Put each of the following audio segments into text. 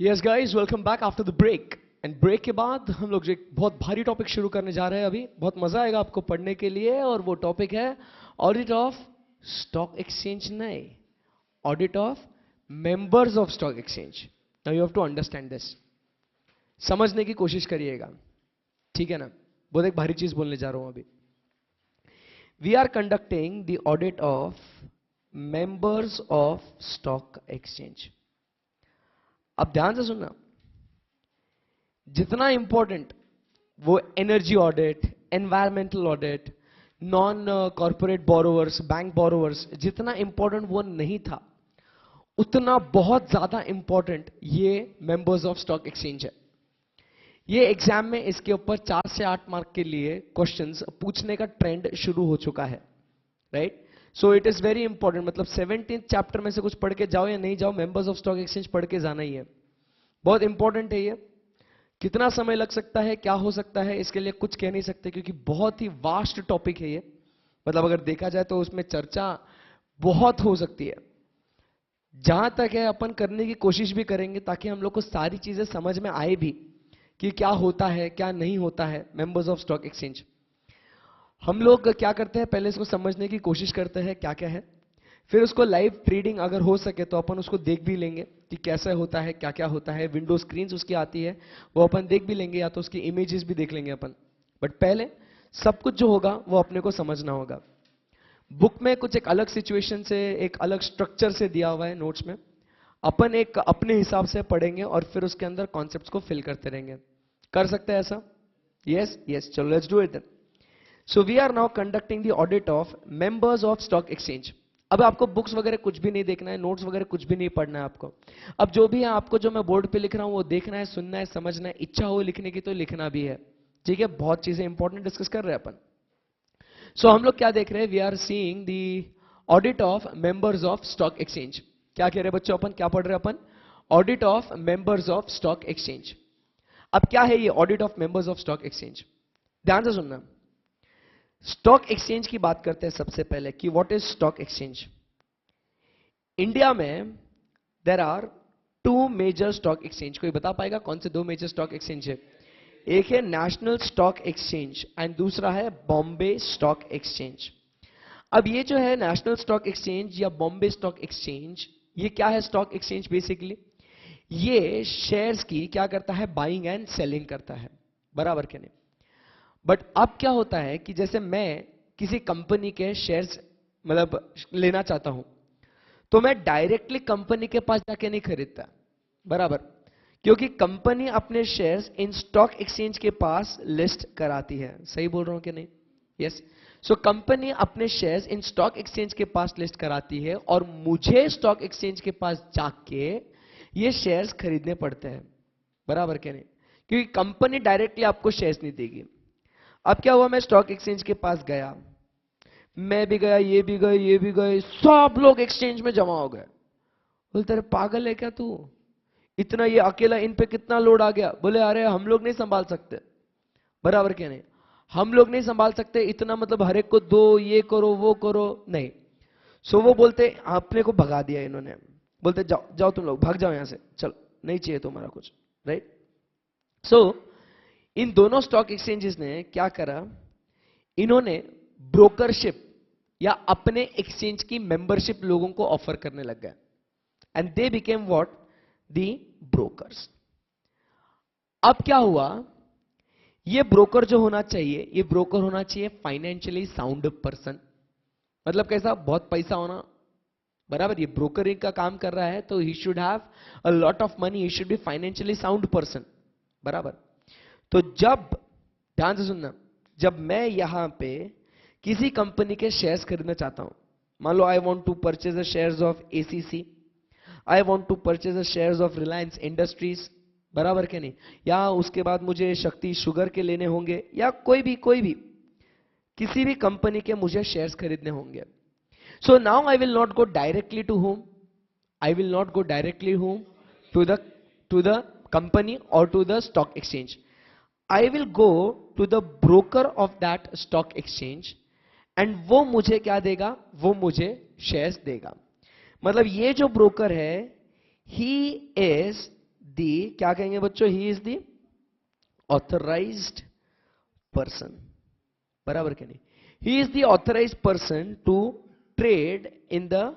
Yes guys, welcome back after the break. And break के बाद हम लोग एक बहुत भारी टॉपिक शुरू करने जा रहे हैं। अभी बहुत मजा आएगा आपको पढ़ने के लिए, और वो टॉपिक है ऑडिट ऑफ स्टॉक एक्सचेंज। नहीं, audit of members of stock exchange. Now you have to understand this. समझने की कोशिश करिएगा, ठीक है ना। बहुत एक भारी चीज बोलने जा रहा हूं अभी। We are conducting the audit of members of stock exchange. अब ध्यान से सुनना, जितना इंपॉर्टेंट वो energy audit, environmental audit, non corporate borrowers, bank borrowers, जितना इंपॉर्टेंट वो नहीं था, उतना बहुत ज्यादा इंपॉर्टेंट ये मेंबर्स ऑफ स्टॉक एक्सचेंज है। ये एग्जाम में इसके ऊपर 4 से 8 मार्क के लिए क्वेश्चंस पूछने का ट्रेंड शुरू हो चुका है, right. So it is very important. मतलब 17th चैप्टर में से कुछ पढ़ के जाओ या नहीं जाओ, मेंबर्स ऑफ स्टॉक एक्सचेंज पढ़ के जाना ही है। बहुत इंपॉर्टेंट है ये। कितना समय लग सकता है, क्या हो सकता है, इसके लिए कुछ कह नहीं सकते, क्योंकि बहुत ही वास्ट टॉपिक है ये। मतलब अगर देखा जाए तो उसमें चर्चा बहुत हो सकती है। जहां तक है अपन करने की कोशिश भी करेंगे ताकि हम लोग को सारी चीजें समझ में आए भी कि क्या होता है क्या नहीं होता है मेंबर्स ऑफ स्टॉक एक्सचेंज। हम लोग क्या करते हैं, पहले इसको समझने की कोशिश करते हैं क्या क्या है, फिर उसको लाइव ट्रेडिंग अगर हो सके तो अपन उसको देख भी लेंगे कि कैसे होता है, क्या क्या होता है। विंडो स्क्रीन उसकी आती है, वो अपन देख भी लेंगे, या तो उसकी इमेजेस भी देख लेंगे अपन। बट पहले सब कुछ जो होगा वो अपने को समझना होगा। बुक में कुछ एक अलग सिचुएशन से, एक अलग स्ट्रक्चर से दिया हुआ है नोट्स में। अपन एक अपने हिसाब से पढ़ेंगे और फिर उसके अंदर कॉन्सेप्ट्स को फिल करते रहेंगे। कर सकते हैं ऐसा? यस यस, चलो let's do it then. So we are now conducting the audit of members of stock exchange. अब आपको बुक्स वगैरह कुछ भी नहीं देखना है, नोट्स वगैरह कुछ भी नहीं पढ़ना है आपको। अब जो भी है आपको, जो मैं बोर्ड पे लिख रहा हूं वो देखना है, सुनना है, समझना है। इच्छा हो लिखने की तो लिखना भी है, ठीक है। बहुत चीजें इंपॉर्टेंट डिस्कस कर रहे हैं अपन। सो हम लोग क्या देख रहे हैं, we are seeing the audit of members of stock exchange. क्या कह रहे हैं बच्चों, अपन क्या पढ़ रहे हैं अपन? Audit of members of stock exchange. अब क्या है ये audit of members of stock exchange? ध्यान से सुनना। स्टॉक एक्सचेंज की बात करते हैं सबसे पहले कि what is stock exchange. India में there are 2 major stock exchange. कोई बता पाएगा कौन से 2 मेजर स्टॉक एक्सचेंज है? एक है नेशनल स्टॉक एक्सचेंज एंड दूसरा है बॉम्बे स्टॉक एक्सचेंज। अब ये जो है नेशनल स्टॉक एक्सचेंज या बॉम्बे स्टॉक एक्सचेंज, ये क्या है? स्टॉक एक्सचेंज बेसिकली ये शेयर्स की क्या करता है? बाइंग एंड सेलिंग करता है, बराबर के नहीं। बट अब क्या होता है कि जैसे मैं किसी कंपनी के शेयर्स मतलब लेना चाहता हूं, तो मैं डायरेक्टली कंपनी के पास जाके नहीं खरीदता, बराबर। क्योंकि कंपनी अपने शेयर्स इन स्टॉक एक्सचेंज के पास लिस्ट कराती है। सही बोल रहा हूं कि नहीं? यस। सो कंपनी अपने शेयर्स इन स्टॉक एक्सचेंज के पास लिस्ट कराती है और मुझे स्टॉक एक्सचेंज के पास जाके ये शेयर्स खरीदने पड़ते हैं, बराबर के नहीं। क्योंकि कंपनी डायरेक्टली आपको शेयर्स नहीं देगी। अब क्या हुआ, मैं स्टॉक एक्सचेंज के पास गया, मैं भी गया, ये भी गए, ये भी गए, सब लोग एक्सचेंज में जमा हो गए। बोलते अरे पागल है क्या तू, इतना ये अकेला इन पे कितना लोड आ गया? बोले अरे हम लोग नहीं संभाल सकते, बराबर क्या नहीं, हम लोग नहीं संभाल सकते इतना, मतलब हर एक को दो, ये करो वो करो, नहीं। सो वो बोलते अपने को भगा दिया इन्होंने। बोलते जाओ जाओ तुम लोग भाग जाओ यहां से, चलो नहीं चाहिए तुम्हारा कुछ, राइट। सो इन दोनों स्टॉक एक्सचेंजेस ने क्या करा, इन्होंने ब्रोकरशिप या अपने एक्सचेंज की मेंबरशिप लोगों को ऑफर करने लग गए। And they became what? The brokers. अब क्या हुआ, ये ब्रोकर जो होना चाहिए, ये ब्रोकर होना चाहिए फाइनेंशियली साउंड पर्सन। मतलब कैसा? बहुत पैसा होना, बराबर। ये ब्रोकरिंग का काम कर रहा है तो he should have a lot of money, he should be financially sound person, बराबर। तो जब, ध्यान से सुनना, जब मैं यहां पे किसी कंपनी के शेयर्स खरीदना चाहता हूं, मान लो I want to purchase the shares of ACC, I want to purchase the shares of Reliance Industries, बराबर के नहीं, या उसके बाद मुझे शक्ति शुगर के लेने होंगे, या कोई भी किसी भी कंपनी के मुझे शेयर्स खरीदने होंगे। So now I will not go directly to home, I will not go directly home to the company और to the stock exchange. I will go to the broker of that stock exchange and वो मुझे क्या देगा? वो मुझे shares देगा। मतलब ये जो ब्रोकर है, he is दी, क्या कहेंगे बच्चों, he is the authorized person, बराबर के नहीं, he is the authorized person to trade in the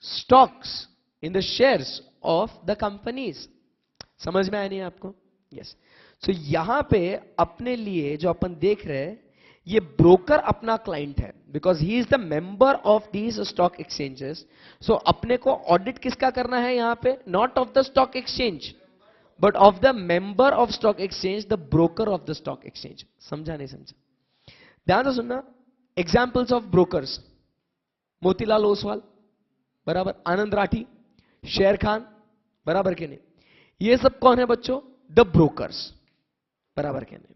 stocks, in the shares of the companies. समझ में आया नहीं आपको? यस। सो यहां पे अपने लिए जो अपन देख रहे हैं, ये ब्रोकर अपना क्लाइंट है, because he is the member of these stock exchanges. So अपने को ऑडिट किसका करना है यहां पे? Not of the stock exchange, but of the member of stock exchange, the broker of the stock exchange. समझा नहीं समझा? ध्यान से सुनना। Examples of brokers, Motilal Oswal, बराबर, आनंद राठी, शेर खान, बराबर के नहीं, ये सब कौन है बच्चों? द ब्रोकर्स, बराबर के नहीं।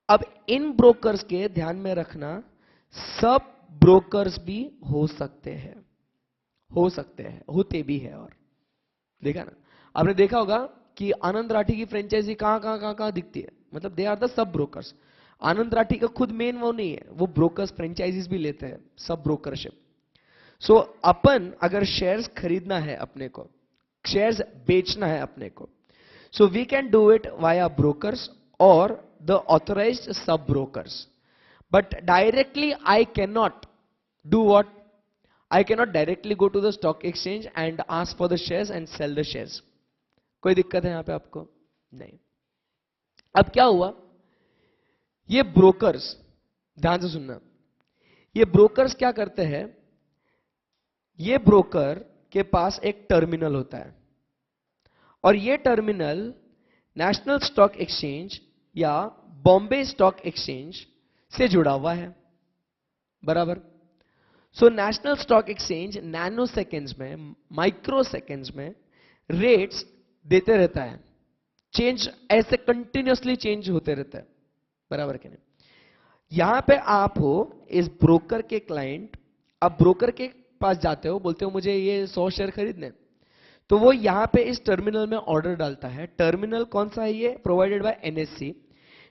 अब इन ब्रोकर्स के ध्यान में रखना, सब ब्रोकर्स भी हो सकते हैं, हो सकते हैं, होते भी है। और देखा ना, आपने देखा होगा कि आनंद राठी की फ्रेंचाइजी कहां दिखती है, मतलब they are the sub brokers. Anand Rathi का खुद मेन वो नहीं है, वो ब्रोकर्स फ्रेंचाइजीज भी लेते हैं, सब ब्रोकरशिप। सो अपन अगर शेयर्स खरीदना है अपने को, शेयर्स बेचना है अपने को, so we can do it via brokers और the authorized sub brokers, but directly I cannot do what? I cannot directly go to the stock exchange and ask for the shares and sell the shares. कोई दिक्कत है यहां पे आपको? नहीं। अब क्या हुआ, ये ब्रोकर्स, ध्यान से सुनना, ये ब्रोकर्स क्या करते हैं, ये ब्रोकर के पास एक टर्मिनल होता है, और ये टर्मिनल नेशनल स्टॉक एक्सचेंज या बॉम्बे स्टॉक एक्सचेंज से जुड़ा हुआ है, बराबर। So national stock exchange nano seconds में, माइक्रो सेकेंड्स में रेट्स देते रहता है, चेंज ऐसे कंटिन्यूअसली चेंज होते रहता है, बराबर के नहीं। यहां पे आप हो इस ब्रोकर के क्लाइंट, आप ब्रोकर के पास जाते हो, बोलते हो मुझे ये 100 शेयर खरीदने, तो वो यहां पे इस टर्मिनल में ऑर्डर डालता है। टर्मिनल कौन सा है? ये प्रोवाइडेड बाय एनएससी।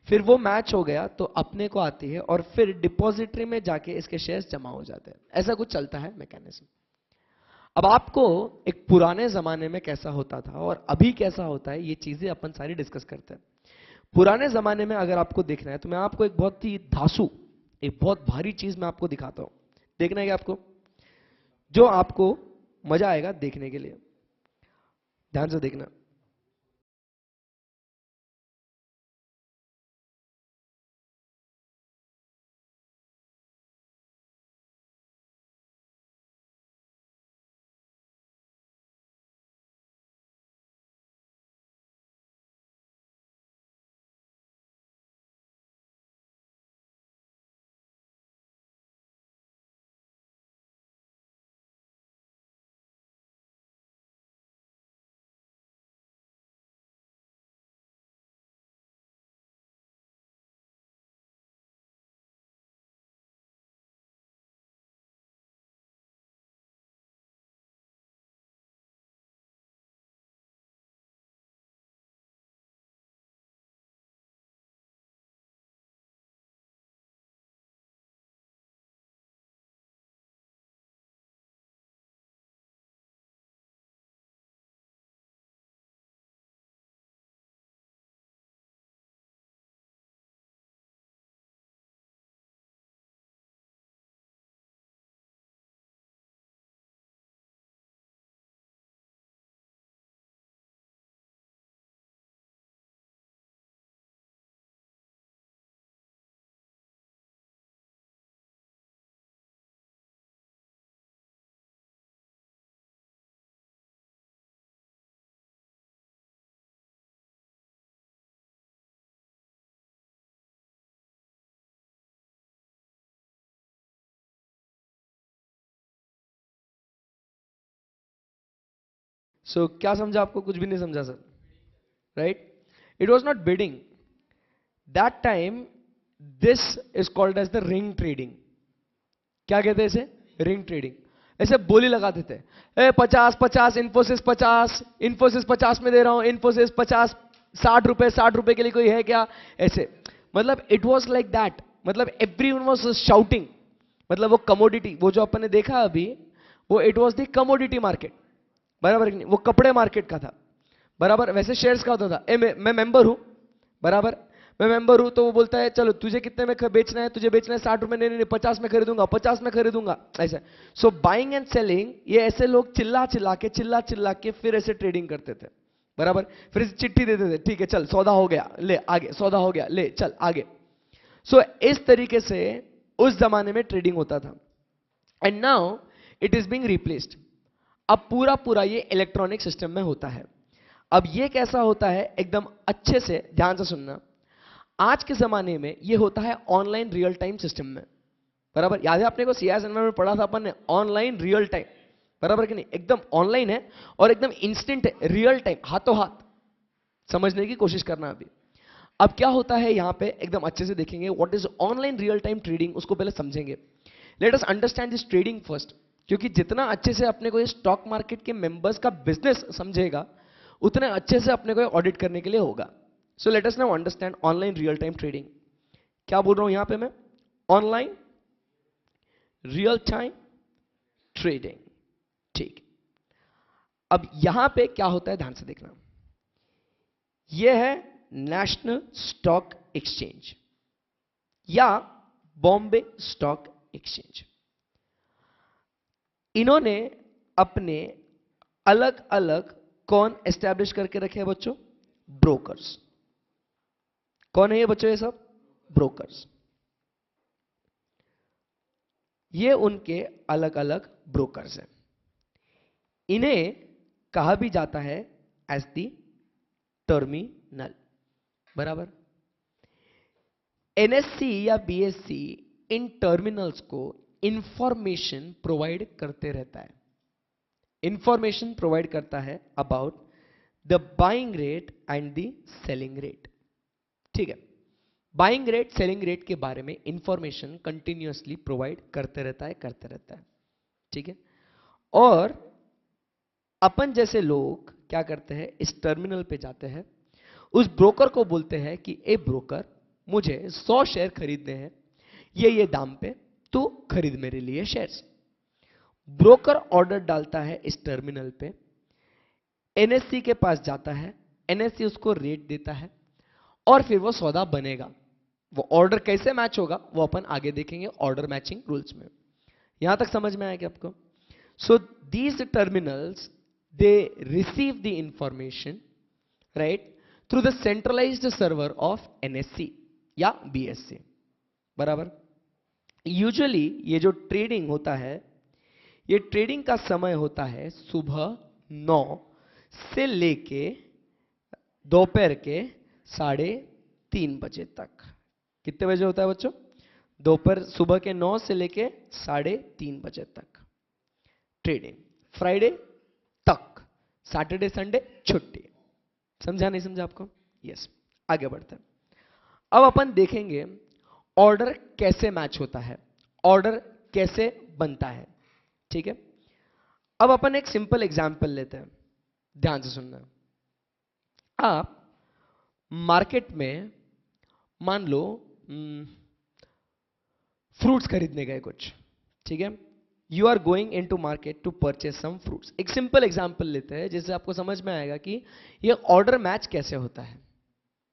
फिर वो मैच हो गया तो अपने को आती है, और फिर डिपॉजिटरी में जाके इसके शेयर्स जमा हो जाते हैं। ऐसा कुछ चलता है मैकेनिज्म। अब आपको एक पुराने जमाने में कैसा होता था और अभी कैसा होता है, ये चीजें अपन सारी डिस्कस करते हैं। पुराने जमाने में अगर आपको देखना है तो मैं आपको एक बहुत ही धांसू, एक बहुत भारी चीज मैं आपको दिखाता हूं। देखना है क्या आपको? जो आपको मजा आएगा देखने के लिए, ध्यान से देखना। सो क्या समझा आपको? कुछ भी नहीं समझा sir, right? It was not bidding that time, this is called as the ring trading. क्या कहते हैं इसे? Ring trading. ऐसे बोली लगाते थे, ए 50-50 इन्फोसिस 50, इन्फोसिस 50 में दे रहा हूं, इन्फोसिस 50, 60 रुपए के लिए कोई है क्या? ऐसे, मतलब इट वॉज लाइक दैट, मतलब एवरीवन वाज शाउटिंग। मतलब वो कमोडिटी, वो जो अपन ने देखा अभी, वो it was the commodity market, बराबर नहीं? वो कपड़े मार्केट का था, बराबर। वैसे शेयर्स का होता था, मैं मेंबर हूं, बराबर, मैं मेंबर हूं, तो वो बोलता है चलो तुझे कितने में बेचना है, तुझे बेचना है 60 रुपए, नहीं नहीं 50 में खरीदूंगा, 50 में खरीदूंगा, ऐसा। सो बाइंग एंड सेलिंग, ये ऐसे लोग चिल्ला चिल्ला के फिर ऐसे ट्रेडिंग करते थे, बराबर। फिर चिट्ठी देते थे, ठीक है चल सौदा हो गया ले आगे, सौदा हो गया ले चल आगे। सो इस तरीके से उस जमाने में ट्रेडिंग होता था। And now it is being replaced. अब पूरा पूरा ये इलेक्ट्रॉनिक सिस्टम में होता है। अब ये कैसा होता है, एकदम अच्छे से ध्यान से सुनना। आज के जमाने में ये होता है ऑनलाइन रियल टाइम सिस्टम में, बराबर। याद है आपने को सीएस में पढ़ा था अपन ने, ऑनलाइन रियल टाइम, बराबर कि नहीं, एकदम ऑनलाइन है और एकदम इंस्टेंट है, रियल टाइम, हाथों हाथ। समझने की कोशिश करना अभी। अब क्या होता है यहां पे, एकदम अच्छे से देखेंगे what is online real time trading, उसको पहले समझेंगे। Let us understand this trading first, क्योंकि जितना अच्छे से अपने को ये स्टॉक मार्केट के मेंबर्स का बिजनेस समझेगा, उतने अच्छे से अपने को ऑडिट करने के लिए होगा। So let us now understand online real time trading. क्या बोल रहा हूं यहां पे मैं, ऑनलाइन रियल टाइम ट्रेडिंग, ठीक। अब यहां पे क्या होता है, ध्यान से देखना। यह है नेशनल स्टॉक एक्सचेंज या बॉम्बे स्टॉक एक्सचेंज। इन्होंने अपने अलग अलग कौन एस्टैब्लिश करके रखे हैं बच्चों, ब्रोकर्स। कौन है ये बच्चों, ये सब ब्रोकर्स। ये उनके अलग अलग ब्रोकर्स हैं। इन्हें कहा भी जाता है एज दी टर्मिनल, बराबर। एनएससी या बीएससी इन टर्मिनल्स को इंफॉर्मेशन प्रोवाइड करते रहता है, इंफॉर्मेशन प्रोवाइड करता है about the buying rate and the selling rate, ठीक है। बाइंग रेट सेलिंग रेट के बारे में इंफॉर्मेशन कंटिन्यूअसली प्रोवाइड करते रहता है, ठीक है। और अपन जैसे लोग क्या करते हैं, इस टर्मिनल पे जाते हैं, उस ब्रोकर को बोलते हैं कि ए ब्रोकर, मुझे 100 शेयर खरीदने हैं, ये दाम पे, तो खरीद मेरे लिए शेयर्स। ब्रोकर ऑर्डर डालता है इस टर्मिनल पे, एनएससी के पास जाता है, एनएससी उसको रेट देता है और फिर वो सौदा बनेगा। वो ऑर्डर कैसे मैच होगा वो अपन आगे देखेंगे ऑर्डर मैचिंग रूल्स में। यहां तक समझ में आया क्या आपको? So these terminals they receive the information right through the centralised server of NSC या बीएससी, बराबर। यूजुअली ये जो ट्रेडिंग होता है, ये ट्रेडिंग का समय होता है सुबह 9 से लेके दोपहर के 3:30 बजे तक। कितने बजे होता है बच्चों? दोपहर सुबह के 9 से लेके 3:30 बजे तक ट्रेडिंग, फ्राइडे तक, सैटरडे संडे छुट्टी। समझा नहीं समझा आपको? यस, आगे बढ़ते हैं। अब अपन देखेंगे ऑर्डर कैसे मैच होता है, ऑर्डर कैसे बनता है, ठीक है। अब अपन एक सिंपल एग्जांपल लेते हैं, ध्यान से सुनना। आप मार्केट में मान लो फ्रूट्स खरीदने गए कुछ, ठीक है। You are going in to market to purchase some fruits. एक सिंपल एग्जांपल लेते हैं जिससे आपको समझ में आएगा कि ये ऑर्डर मैच कैसे होता है,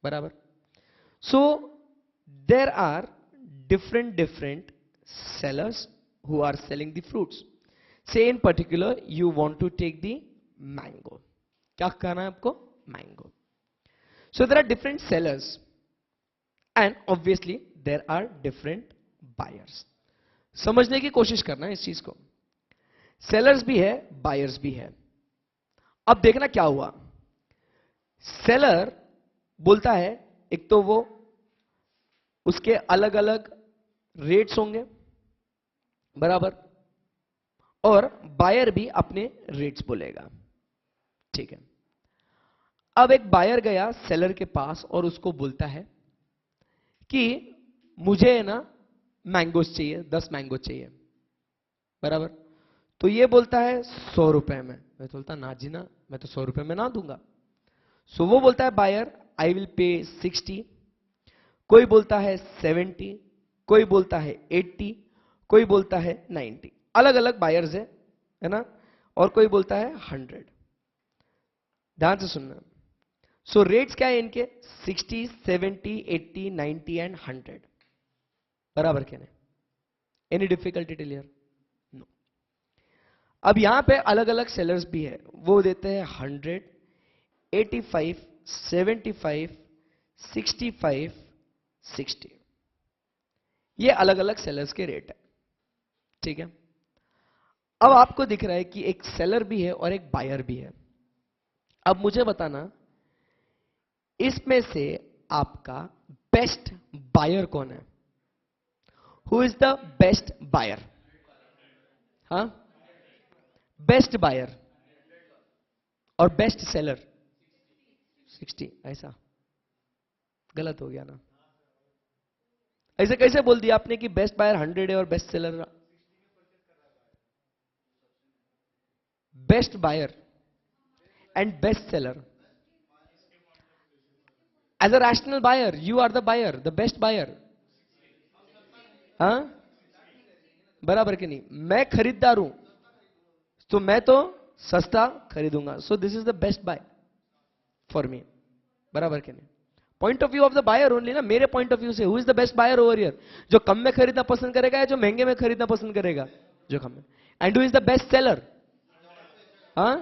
बराबर। So there are different sellers who are selling the fruits. Say in particular you want to take the mango. क्या कहना है आपको? Mango. So there are different sellers and obviously there are different buyers. समझने की कोशिश करना है इस चीज को। Sellers भी है, buyers भी है। अब देखना क्या हुआ। Seller बोलता है, एक तो वो उसके अलग अलग रेट्स होंगे, बराबर, और बायर भी अपने रेट्स बोलेगा, ठीक है। अब एक बायर गया सेलर के पास और उसको बोलता है कि मुझे ना मैंगोस चाहिए, 10 मैंगो चाहिए, बराबर। तो ये बोलता है 100 रुपए में। मैं बोलता ना जी ना, मैं तो 100 रुपए में ना दूंगा। सो वो बोलता है बायर आई विल पे 60, कोई बोलता है 70, कोई बोलता है 80, कोई बोलता है 90, अलग अलग बायर्स है ना, और कोई बोलता है 100। ध्यान से सुनना। सो रेट्स क्या है इनके? 60, 70, 80, 90 एंड 100। बराबर क्या? Any difficulty till? नो। अब यहां पे अलग अलग सेलर्स भी है, वो देते हैं 100, 85, 75, 65, 60। ये अलग अलग सेलर्स के रेट है, ठीक है। अब आपको दिख रहा है कि एक सेलर भी है और एक बायर भी है। अब मुझे बताना इसमें से आपका बेस्ट बायर कौन है? Who is the best buyer? हाँ, बेस्ट बायर और बेस्ट सेलर 60। ऐसा गलत हो गया ना? ऐसे कैसे बोल दिया आपने कि बेस्ट बायर 100 है और best seller? Best buyer and best seller as a rational buyer, you are the buyer, the best buyer. हाँ, बराबर कि नहीं? मैं खरीददार हूं तो मैं तो सस्ता खरीदूंगा, so this is the best buy for me. बराबर कि नहीं? Point of view of the buyer only ना, मेरे पॉइंट ऑफ व्यू से। Who is the best buyer over here? जो कम में खरीदना पसंद करेगा या जो महंगे में खरीदना पसंद करेगा? जो कम में। And who is the best seller? हाँ,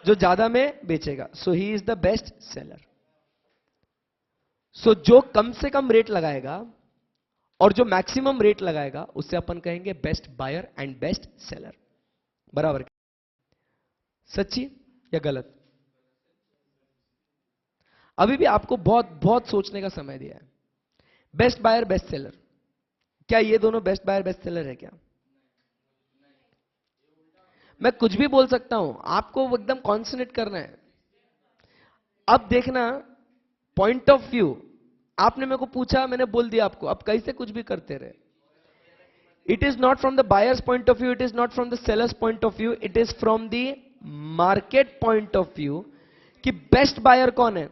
जो ज्यादा में बेचेगा, so he is the best seller. So जो कम से कम रेट लगाएगा और जो मैक्सिमम रेट लगाएगा उससे अपन कहेंगे best buyer and best seller. बराबर? सच्ची या गलत? अभी भी आपको बहुत बहुत सोचने का समय दिया है। बेस्ट बायर बेस्ट सेलर, क्या ये दोनों बेस्ट बायर बेस्ट सेलर है क्या? मैं कुछ भी बोल सकता हूं, आपको एकदम कॉन्सेंट्रेट करना है। अब देखना पॉइंट ऑफ व्यू। आपने मेरे को पूछा, मैंने बोल दिया आपको, अब कैसे कुछ भी करते रहे। It is not from the buyer's point of view, it is not from the seller's point of view, it is from the market point of view कि बेस्ट बायर कौन है?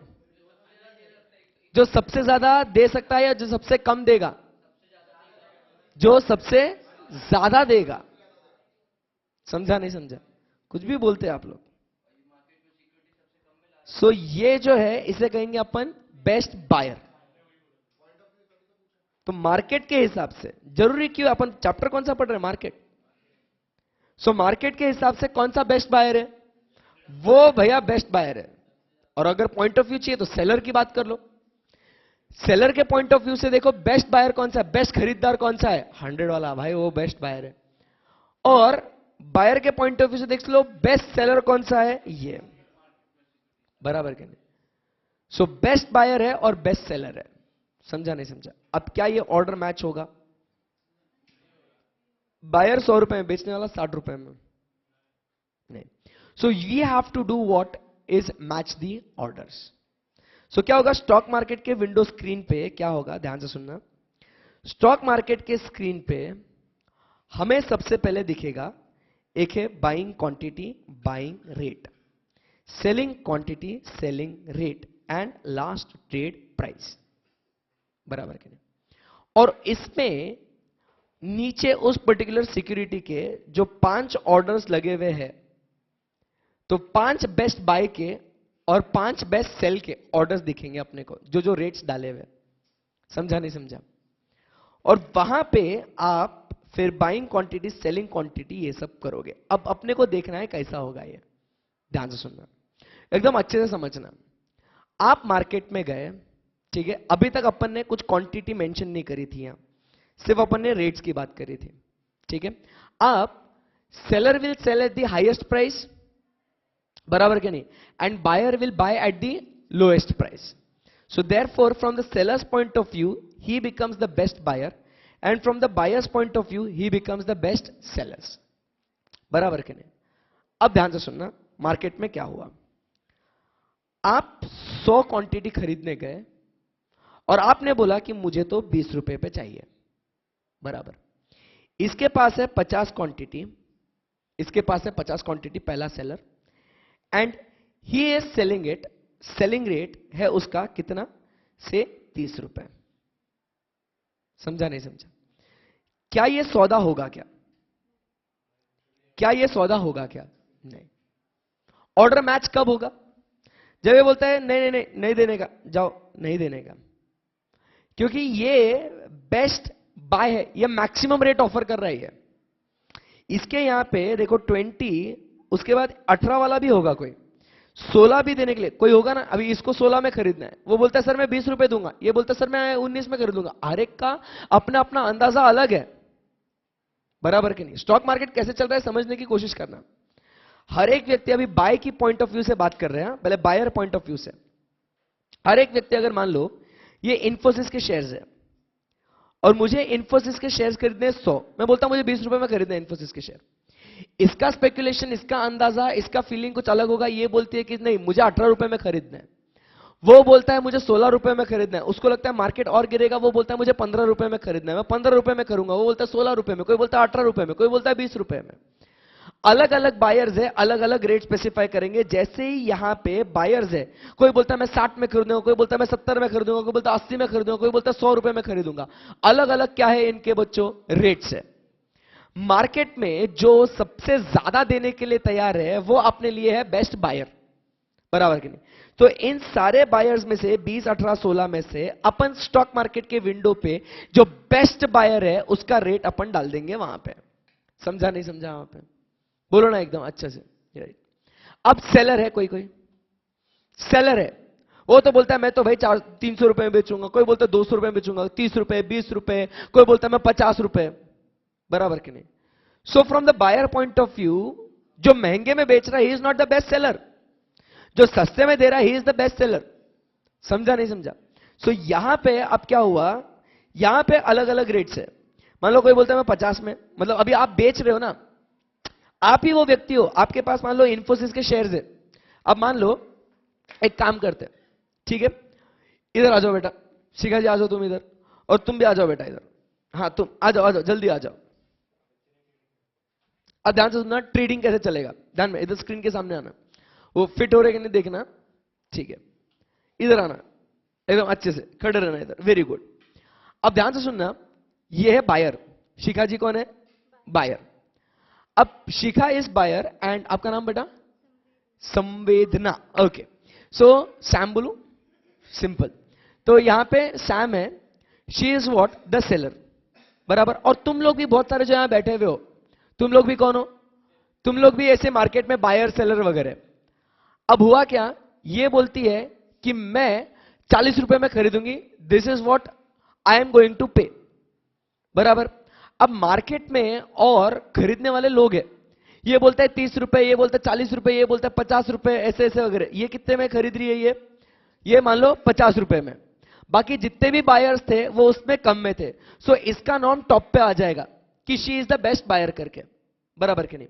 जो सबसे ज्यादा दे सकता है या जो सबसे कम देगा? जो सबसे ज्यादा देगा। समझा नहीं समझा? कुछ भी बोलते हैं आप लोग। सो ये जो है इसे कहेंगे अपन बेस्ट बायर। तो मार्केट के हिसाब से जरूरी क्यों? अपन चैप्टर कौन सा पढ़ रहे हैं? मार्केट। सो मार्केट के हिसाब से कौन सा बेस्ट बायर है? वो भैया बेस्ट बायर है। और अगर पॉइंट ऑफ व्यू चाहिए तो सेलर की बात कर लो। सेलर के पॉइंट ऑफ व्यू से देखो बेस्ट बायर कौन सा है, बेस्ट खरीदार कौन सा है? 100 वाला, भाई वो बेस्ट बायर है। और बायर के पॉइंट ऑफ व्यू से देख लो बेस्ट सेलर कौन सा है? ये। बराबर के नहीं? सो बेस्ट बायर है और बेस्ट सेलर है। समझा नहीं समझा? अब क्या ये ऑर्डर मैच होगा? बायर 100 रुपए में, बेचने वाला 60 रुपए में? नहीं। So you have to do what is match the orders. So क्या होगा स्टॉक मार्केट के विंडो स्क्रीन पे? क्या होगा, ध्यान से सुनना। स्टॉक मार्केट के स्क्रीन पे हमें सबसे पहले दिखेगा, एक है buying quantity, buying rate, selling quantity, selling rate and last trade price. बराबर के नहीं? और इसमें नीचे उस पर्टिकुलर सिक्योरिटी के जो 5 ऑर्डर्स लगे हुए हैं, तो 5 बेस्ट बाय के और 5 बेस्ट सेल के ऑर्डर्स दिखेंगे अपने को, जो जो रेट्स डाले हुए। समझा नहीं समझा? और वहां पे आप फिर बाइंग क्वांटिटी, सेलिंग क्वांटिटी, ये सब करोगे। अब अपने को देखना है कैसा होगा ये। ध्यान से सुनना, एकदम अच्छे से समझना। आप मार्केट में गए, ठीक है, अभी तक अपन ने कुछ क्वांटिटी मेंशन नहीं करी थी, यहां सिर्फ अपन ने रेट्स की बात करी थी, ठीक है। अब seller will sell at the highest price, बराबर के नहीं? And buyer will buy at the lowest price. So therefore from the seller's point of view he becomes the best buyer and from the buyer's point of view he becomes the best sellers. बराबर के नहीं? अब ध्यान से सुनना, market में क्या हुआ। आप 100 क्वांटिटी खरीदने गए और आपने बोला कि मुझे तो 20 रुपए पे चाहिए। बराबर। इसके पास है 50 क्वांटिटी, इसके पास है 50 क्वांटिटी, पहला seller, and he is selling it, selling rate है उसका कितना? से 30 रुपए। समझा नहीं समझा? क्या यह सौदा होगा क्या? क्या यह सौदा होगा क्या? नहीं। ऑर्डर मैच कब होगा? जब ये बोलता है नहीं नहीं नहीं नहीं देने का, जाओ नहीं देने का, क्योंकि ये बेस्ट बाय है, ये मैक्सिमम रेट ऑफर कर रहा है। इसके यहां पे देखो 20, उसके बाद 18 वाला भी होगा कोई, 16 भी देने के लिए कोई होगा ना। अभी इसको 16 में खरीदना है, वो बोलता है सर मैं 20 रुपए दूंगा, ये बोलता है सर मैं 19 में खरीदूंगा। हर एक का अपना अपना अंदाजा अलग है, बराबर कि नहीं। स्टॉक मार्केट कैसे चल रहा है समझने की कोशिश करना। हर एक व्यक्ति, अभी बाय की पॉइंट ऑफ व्यू से बात कर रहे हैं, पहले बायर पॉइंट ऑफ व्यू से। हर एक व्यक्ति अगर मान लो ये इंफोसिस के शेयर्स है और मुझे इंफोसिस के शेयर्स खरीदने 100, मैं बोलता हूं मुझे 20 रुपए में खरीदने इंफोसिस के शेयर। इसका स्पेकुलेशन, इसका अंदाजा, इसका फीलिंग कुछ अलग होगा। ये बोलती है कि नहीं मुझे 18 रुपए में खरीदना है, वो बोलता है मुझे 16 रुपए में खरीदना है। उसको लगता है मार्केट और गिरेगा, वो बोलता है मुझे 15 रुपए में खरीदना है, मैं 15 रुपए में करूंगा, वो बोलता है 16 रुपए में, कोई बोलता है 18 रुपए में, कोई बोलता है 20 रुपए में। अलग अलग बायर्स है, अलग अलग रेट स्पेसिफाई करेंगे। जैसे ही यहां पे बायर्स है, कोई बोलता है मैं 60 में खरीदूंगा, कोई बोलता है मैं 70 में खरीदूंगा, कोई बोलता है 80 में खरीदूंगा, कोई बोलता है 100 रुपए में खरीदूंगा। अलग अलग क्या है इनके बच्चों, रेट्स है। मार्केट में जो सबसे ज्यादा देने के लिए तैयार है वो अपने लिए है बेस्ट बायर, बराबर कि नहीं। तो इन सारे बायर्स में से 20, 18, 16 में से अपन स्टॉक मार्केट के विंडो पे जो बेस्ट बायर है उसका रेट अपन डाल देंगे वहां पे। समझा नहीं समझा? वहां पे बोलो ना एकदम अच्छे से। अब सेलर है, कोई कोई सेलर है, वो तो बोलता है मैं तो भाई 300 रुपए में बेचूंगा, कोई बोलता है 200 रुपए में बेचूंगा, 30 रुपए, 20 रुपए, कोई बोलता है मैं 50 रुपए, बराबर कि नहीं। So from the buyer point of view, जो महंगे में बेच रहा है he is not the best seller, जो सस्ते में दे रहा है he is the best seller. समझा नहीं समझा? सो यहां पे अब क्या हुआ, यहां पे अलग अलग रेट्स है। मान लो कोई बोलता है मैं 50 में, मतलब अभी आप बेच रहे हो ना, आप ही वो व्यक्ति हो, आपके पास मान लो इंफोसिस के शेयर्स है। अब मान लो एक काम करते हैं, ठीक है, इधर आ जाओ बेटा, शिखा जी आ जाओ तुम इधर, और तुम भी आ जाओ बेटा इधर। हाँ तुम आ जाओ जल्दी आ जाओ। अब ध्यान से सुनना, ट्रेडिंग कैसे चलेगा, ध्यान में, इधर स्क्रीन के सामने आना, वो फिट हो रहे कि नहीं देखना, ठीक है। इधर आना, एकदम अच्छे से खड़े रहना इधर, वेरी गुड। अब ध्यान से सुनना, ये है बायर, शिखा जी कौन है, बायर। अब शिखा इज बायर एंड आपका नाम बेटा संवेदना, ओके। सो सैम बोलो, सिंपल। तो यहां पे सैम है, she is what, the seller, बराबर। और तुम लोग भी बहुत सारे जो यहां बैठे हुए हो, तुम लोग भी कौन हो, तुम लोग भी ऐसे मार्केट में बायर सेलर वगैरह। अब हुआ क्या, ये बोलती है कि मैं 40 रुपए में खरीदूंगी, this is what I am going to pay, बराबर। अब मार्केट में और खरीदने वाले लोग हैं, ये बोलता है 30 रुपए, ये बोलता है 40 रुपए, ये बोलता है 50 रुपए, ऐसे ऐसे वगैरह। ये कितने में खरीद रही है, ये मान लो 50 रुपए में। बाकी जितने भी बायर्स थे वो उसमें कम में थे। सो इसका नाम टॉप पे आ जाएगा कि she is the best buyer करके, बराबर कि नहीं।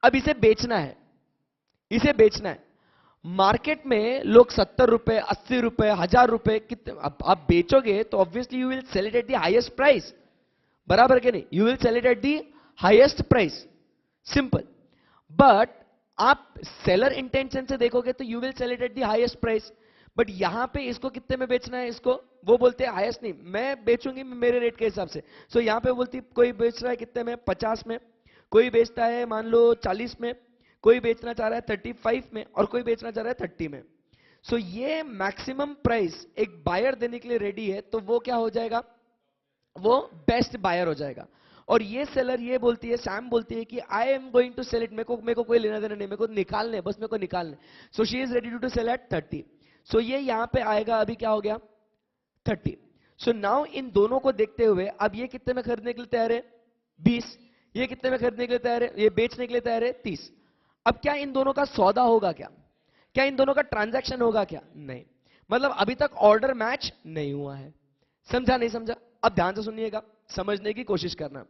अब इसे बेचना है, इसे बेचना है। मार्केट में लोग 70 रुपए, 80 रुपए, 1000 रुपए कितने, आप बेचोगे तो obviously you will sell it at the highest price, बराबर के नहीं, you will sell it at the highest price, simple. But आप सेलर इंटेंशन से देखोगे तो you will sell it at the highest price. But यहां पे इसको कितने में बेचना है, इसको वो बोलते हैं हाईएस्ट नहीं, मैं बेचूंगी मेरे रेट के हिसाब से। सो यहां पे बोलती कोई बेच रहा है कितने में, 50 में, कोई बेचता है मान लो 40 में, कोई बेचना चाह रहा है 35 में, और कोई बेचना चाह रहा है 30 में। सो ये मैक्सिमम प्राइस एक बायर देने के लिए रेडी है, तो वो क्या हो जाएगा, वो बेस्ट बायर हो जाएगा। और ये सेलर ये बोलती है, सैम बोलती है कि I am going to sell it, मेरे को कोई लेना देना नहीं, मेरे को निकालने, बस मेरे को निकालने। So she is ready to sell at 30। So ये यहां पे आएगा, अभी क्या हो गया 30। सो नाउ इन दोनों को देखते हुए अब ये कितने में खरीदने के लिए तैयार है 20, ये कितने में खरीदने के लिए तैयार है, ये बेचने के लिए तैयार है 30। अब क्या इन दोनों का सौदा होगा, क्या इन दोनों का ट्रांजैक्शन होगा, क्या नहीं, मतलब अभी तक ऑर्डर मैच नहीं हुआ है। समझा नहीं समझा? अब ध्यान से सुनिएगा, समझने की कोशिश करना।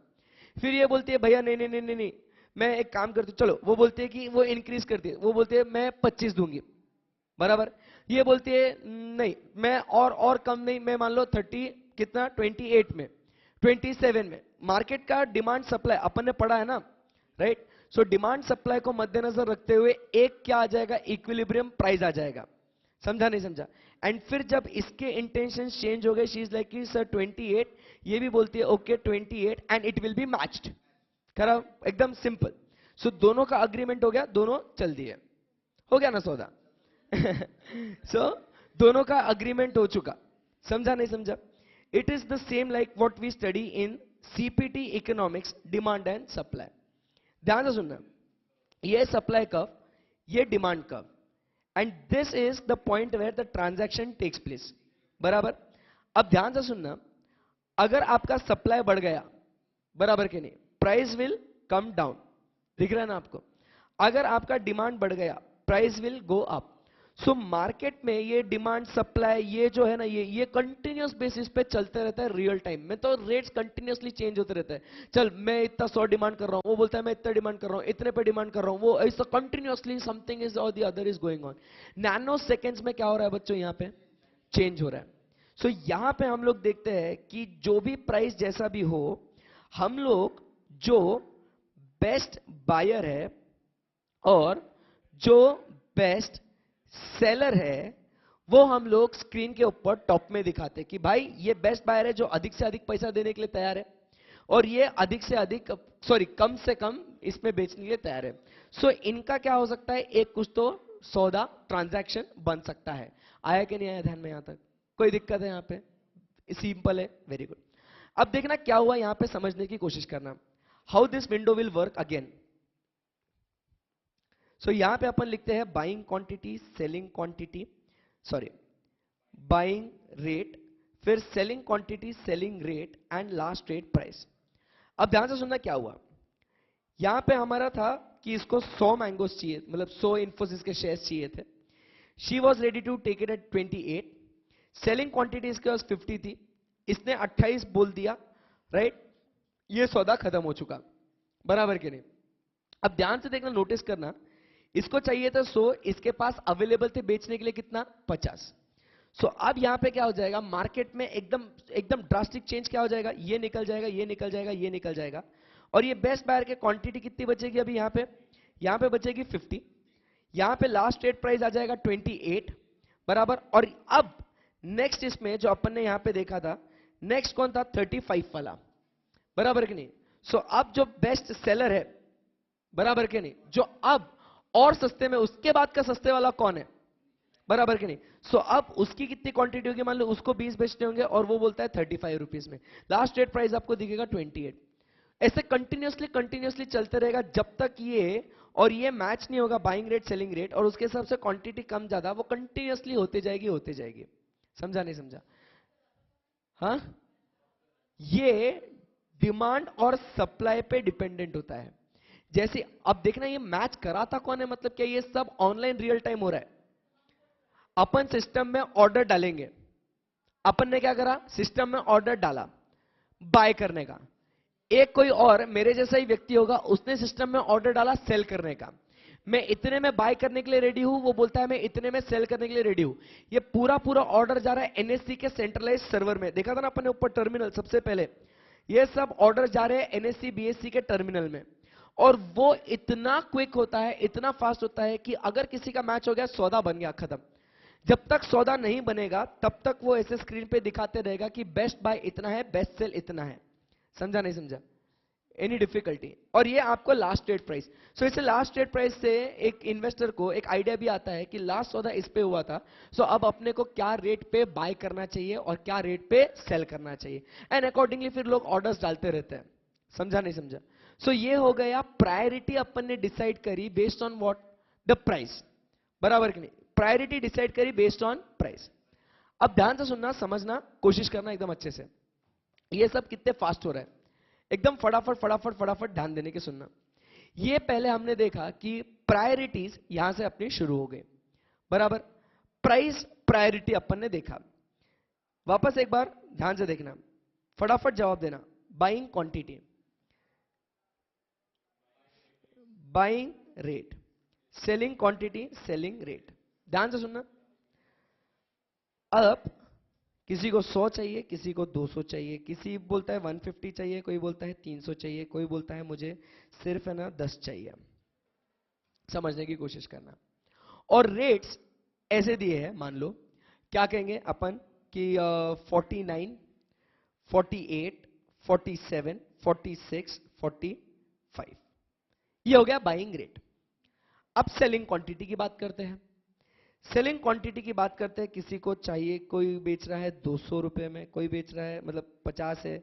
फिर ये बोलती है भैया नहीं नहीं नहीं नहीं नहीं, मैं एक काम करती हूं, चलो वो बोलती है कि वो इंक्रीज करती है, वो बोलती है मैं 25 दूंगी, बराबर। ये बोलती है नहीं मैं और कम नहीं, मैं मान लो 30 कितना 28 में, 27 में। मार्केट का डिमांड सप्लाई अपन ने पढ़ा है ना, राइट। सो डिमांड सप्लाई को मद्देनजर रखते हुए एक क्या आ जाएगा, इक्विलिब्रियम प्राइस आ जाएगा। समझा नहीं समझा? एंड फिर जब इसके इंटेंशन चेंज हो गए, शी इज लाइक कि सर 28, ये भी बोलती है okay 28 and it will be matched, खराब एकदम सिंपल। सो दोनों का अग्रीमेंट हो गया, दोनों चल दिए, हो गया ना सौदा, सो दोनों का अग्रीमेंट हो चुका, समझा नहीं समझा? It is the same like what we study in CPT economics, demand and supply. ध्यान से सुनना, ये सप्लाई कर्व, ये demand curve, and this is the point where the transaction takes place. बराबर? अब ध्यान से सुनना, अगर आपका सप्लाई बढ़ गया, बराबर के नहीं, प्राइस विल कम डाउन, दिख रहा है ना आपको? अगर आपका डिमांड बढ़ गया, price will go up. So market में ये डिमांड सप्लाई, ये जो है ना, ये कंटिन्यूस बेसिस पे चलते रहता है रियल टाइम में। तो रेट्स कंटिन्यूसली चेंज होते रहते हैं। चल मैं इतना 100 डिमांड कर रहा हूं, वो बोलता है मैं इतना डिमांड कर रहा हूं, इतने पे डिमांड कर रहा हूं, वो ऐसा कंटिन्यूसली समथिंग इज और the other is going on. Nano seconds में क्या हो रहा है बच्चों? यहां पे चेंज हो रहा है। सो यहां पे हम लोग देखते हैं कि जो भी प्राइस जैसा भी हो, हम लोग जो बेस्ट बायर है और जो बेस्ट सेलर है, वो हम लोग स्क्रीन के ऊपर टॉप में दिखाते हैं कि भाई ये बेस्ट बायर है जो अधिक से अधिक पैसा देने के लिए तैयार है, और ये अधिक से अधिक, सॉरी कम से कम इसमें बेचने के लिए तैयार है। सो इनका क्या हो सकता है? एक कुछ तो सौदा, ट्रांजैक्शन बन सकता है। आया कि नहीं आया ध्यान में? यहां तक कोई दिक्कत है? यहां पे सिंपल है, वेरी गुड। अब देखना क्या हुआ, यहां पे समझने की कोशिश करना, how this window will work again. So यहां पे अपन लिखते हैं buying quantity, selling quantity, sorry buying rate, फिर selling quantity, selling rate and last rate price. अब ध्यान से सुनना क्या हुआ। यहां पे हमारा था कि इसको 100 मैंगोस चाहिए, मतलब 100 इंफोसिस के शेयर्स चाहिए थे। She was ready to take it at 28, selling quantity इसके पास 50 थी, इसने 28 बोल दिया, राइट? ये सौदा खत्म हो चुका, बराबर के नहीं? अब ध्यान से देखना, नोटिस करना, इसको चाहिए था 100, इसके पास अवेलेबल थे बेचने के लिए कितना? 50। सो अब यहां पे क्या हो जाएगा, मार्केट में एकदम एकदम ड्रास्टिक चेंज क्या हो जाएगा, ये निकल जाएगा, ये निकल जाएगा, ये निकल जाएगा, और ये बेस्ट बायर के क्वांटिटी कितनी बचेगी अभी यहां पे बचेगी 50, यहां पे लास्ट रेट प्राइस आ जाएगा 28, बराबर। और अब नेक्स्ट इसमें जो अपन ने यहां पे देखा था, नेक्स्ट कौन था? 35 वाला, बराबर कि नहीं? सो अब जो बेस्ट सेलर है, बराबर के नहीं, जो अब और सस्ते में, उसके बाद का सस्ते वाला कौन है, बराबर के नहीं? सो अब उसकी कितनी क्वांटिटी होगी? मान लो उसको 20 बेचते होंगे और वो बोलता है 35 रुपीज में, लास्ट रेट प्राइस आपको दिखेगा 28। ऐसे कंटिन्यूसली कंटिन्यूसली चलते रहेगा जब तक ये और ये मैच नहीं होगा, बाइंग रेट सेलिंग रेट, और उसके हिसाब से क्वांटिटी कम ज्यादा वो कंटिन्यूसली होते जाएगी, होते जाएगी। समझा नहीं समझा? हाँ, ये डिमांड और सप्लाई पे डिपेंडेंट होता है। जैसे अब देखना, ये मैच कराता कौन है, मतलब क्या ये सब ऑनलाइन रियल टाइम हो रहा है? अपन सिस्टम में ऑर्डर डालेंगे, अपन ने क्या करा, सिस्टम में ऑर्डर डाला बाय करने का, एक कोई और मेरे जैसा ही व्यक्ति होगा, उसने सिस्टम में ऑर्डर डाला सेल करने का। मैं इतने में बाय करने के लिए रेडी हूं, वो बोलता है मैं इतने में सेल करने के लिए रेडी हूं। ये पूरा पूरा ऑर्डर जा रहा है एनएससी के सेंट्रलाइज सर्वर में, देखा था ना अपन ने ऊपर टर्मिनल सबसे पहले, ये सब ऑर्डर जा रहे हैं एनएससी बीएससी के टर्मिनल में, और वो इतना क्विक होता है, इतना फास्ट होता है कि अगर किसी का मैच हो गया, सौदा बन गया, खत्म। जब तक सौदा नहीं बनेगा तब तक वो ऐसे स्क्रीन पे दिखाते रहेगा कि बेस्ट बाय इतना है, बेस्ट सेल इतना है। समझा नहीं समझा? Any difficulty? और ये आपको लास्ट रेट प्राइस। सो इसे लास्ट रेट प्राइस से एक इन्वेस्टर को एक आइडिया भी आता है कि लास्ट सौदा इस पे हुआ था, सो अब अपने को क्या रेट पे बाय करना चाहिए और क्या रेट पे सेल करना चाहिए, एंड अकॉर्डिंगली फिर लोग ऑर्डर्स डालते रहते हैं। समझा नहीं समझा? सो ये हो गया प्रायोरिटी अपन ने डिसाइड करी based on what? The price, बराबर कि नहीं? प्रायोरिटी डिसाइड करी बेस्ड ऑन प्राइस। अब ध्यान से सुनना, समझना, कोशिश करना एकदम अच्छे से। ये सब कितने फास्ट हो रहा है, एकदम फटाफट फटाफट फटाफट ध्यान देने के सुनना। ये पहले हमने देखा कि प्रायोरिटीज यहां से अपनी शुरू हो गई, बराबर। प्राइस प्रायोरिटी अपन ने देखा। वापस एक बार ध्यान से देखना, फटाफट जवाब देना। Buying quantity, buying rate, selling quantity, selling rate. ध्यान से सुनना। अब किसी को 100 चाहिए, किसी को 200 चाहिए, किसी बोलता है 150 चाहिए, कोई बोलता है 300 चाहिए, कोई बोलता है मुझे सिर्फ है ना 10 चाहिए। समझने की कोशिश करना। और रेट्स ऐसे दिए हैं, मान लो क्या कहेंगे अपन कि 49, 48, 47, 46, 45, ये हो गया बाइंग रेट। अब सेलिंग क्वांटिटी की बात करते हैं। सेलिंग क्वांटिटी की बात करते हैं, किसी को चाहिए, कोई बेच रहा है 200 रुपए में, कोई बेच रहा है मतलब 50 है,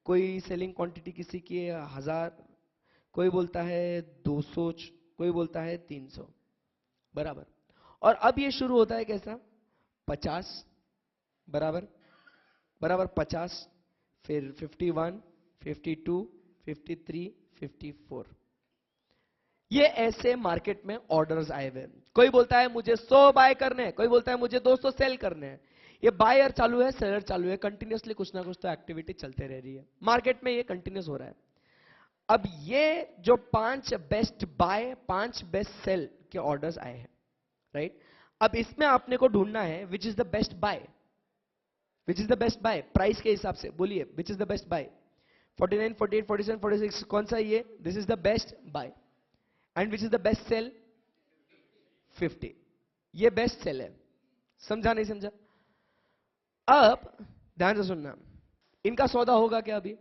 कोई सेलिंग क्वांटिटी किसी की है 1000, कोई बोलता है 200, कोई बोलता है 300, बराबर। और अब ये शुरू होता है कैसा, 50 बराबर बराबर 50, फिर 51, 52, 53, 54। ये ऐसे मार्केट में ऑर्डर्स आए हुए। कोई बोलता है मुझे 100 बाय करने हैं, कोई बोलता है मुझे 200 सेल करने हैं। ये बायर चालू है, सेलर चालू है, कंटिन्यूअसली कुछ ना कुछ तो एक्टिविटी चलते रह रही है मार्केट में, ये कंटिन्यूस हो रहा है। अब ये जो 5 बेस्ट बाय 5 बेस्ट सेल के ऑर्डर्स आए हैं, राइट। अब इसमें आपने को ढूंढना है which is the best buy, which is the best buy price के हिसाब से, बोलिए which is the best buy. 49, 48, 47, 46 कौन सा ये, this is the best buy. And which is the best sell, 50, ये बेस्ट सेल है। समझा नहीं समझा? अब ध्यान से सुनना, इनका सौदा होगा क्या अभी,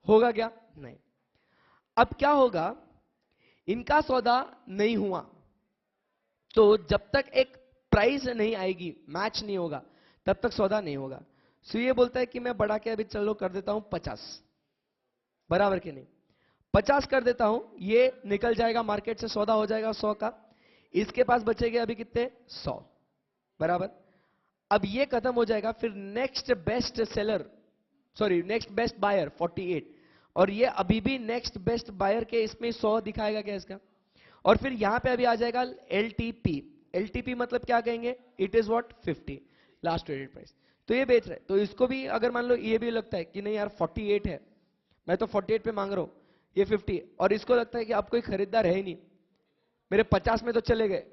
होगा क्या, नहीं। अब क्या होगा, इनका सौदा नहीं हुआ तो जब तक एक प्राइस नहीं आएगी, मैच नहीं होगा, तब तक सौदा नहीं होगा। सो ये बोलता है कि मैं बढ़ा के अभी चलो कर देता हूं 50, बराबर कि नहीं, 50 कर देता हूं, ये निकल जाएगा मार्केट से, सौदा हो जाएगा 100 का। इसके पास बचेगा अभी कितने, 100, बराबर। अब ये खत्म हो जाएगा, फिर next best seller, sorry next best buyer 48, और ये अभी भी नेक्स्ट बेस्ट बायर के इसमें 100 दिखाएगा क्या इसका। और फिर यहां पे अभी आ जाएगा LTP। LTP मतलब क्या कहेंगे, it is what, 50 last traded price. तो ये बेच रहे हैं, तो इसको भी अगर मान लो ये भी लगता है कि नहीं यार 48 है, मैं तो 48 पे मांग रहा हूं, ये 50, और इसको लगता है कि अब कोई खरीदार है ही नहीं, मेरे 50 में तो चले गए।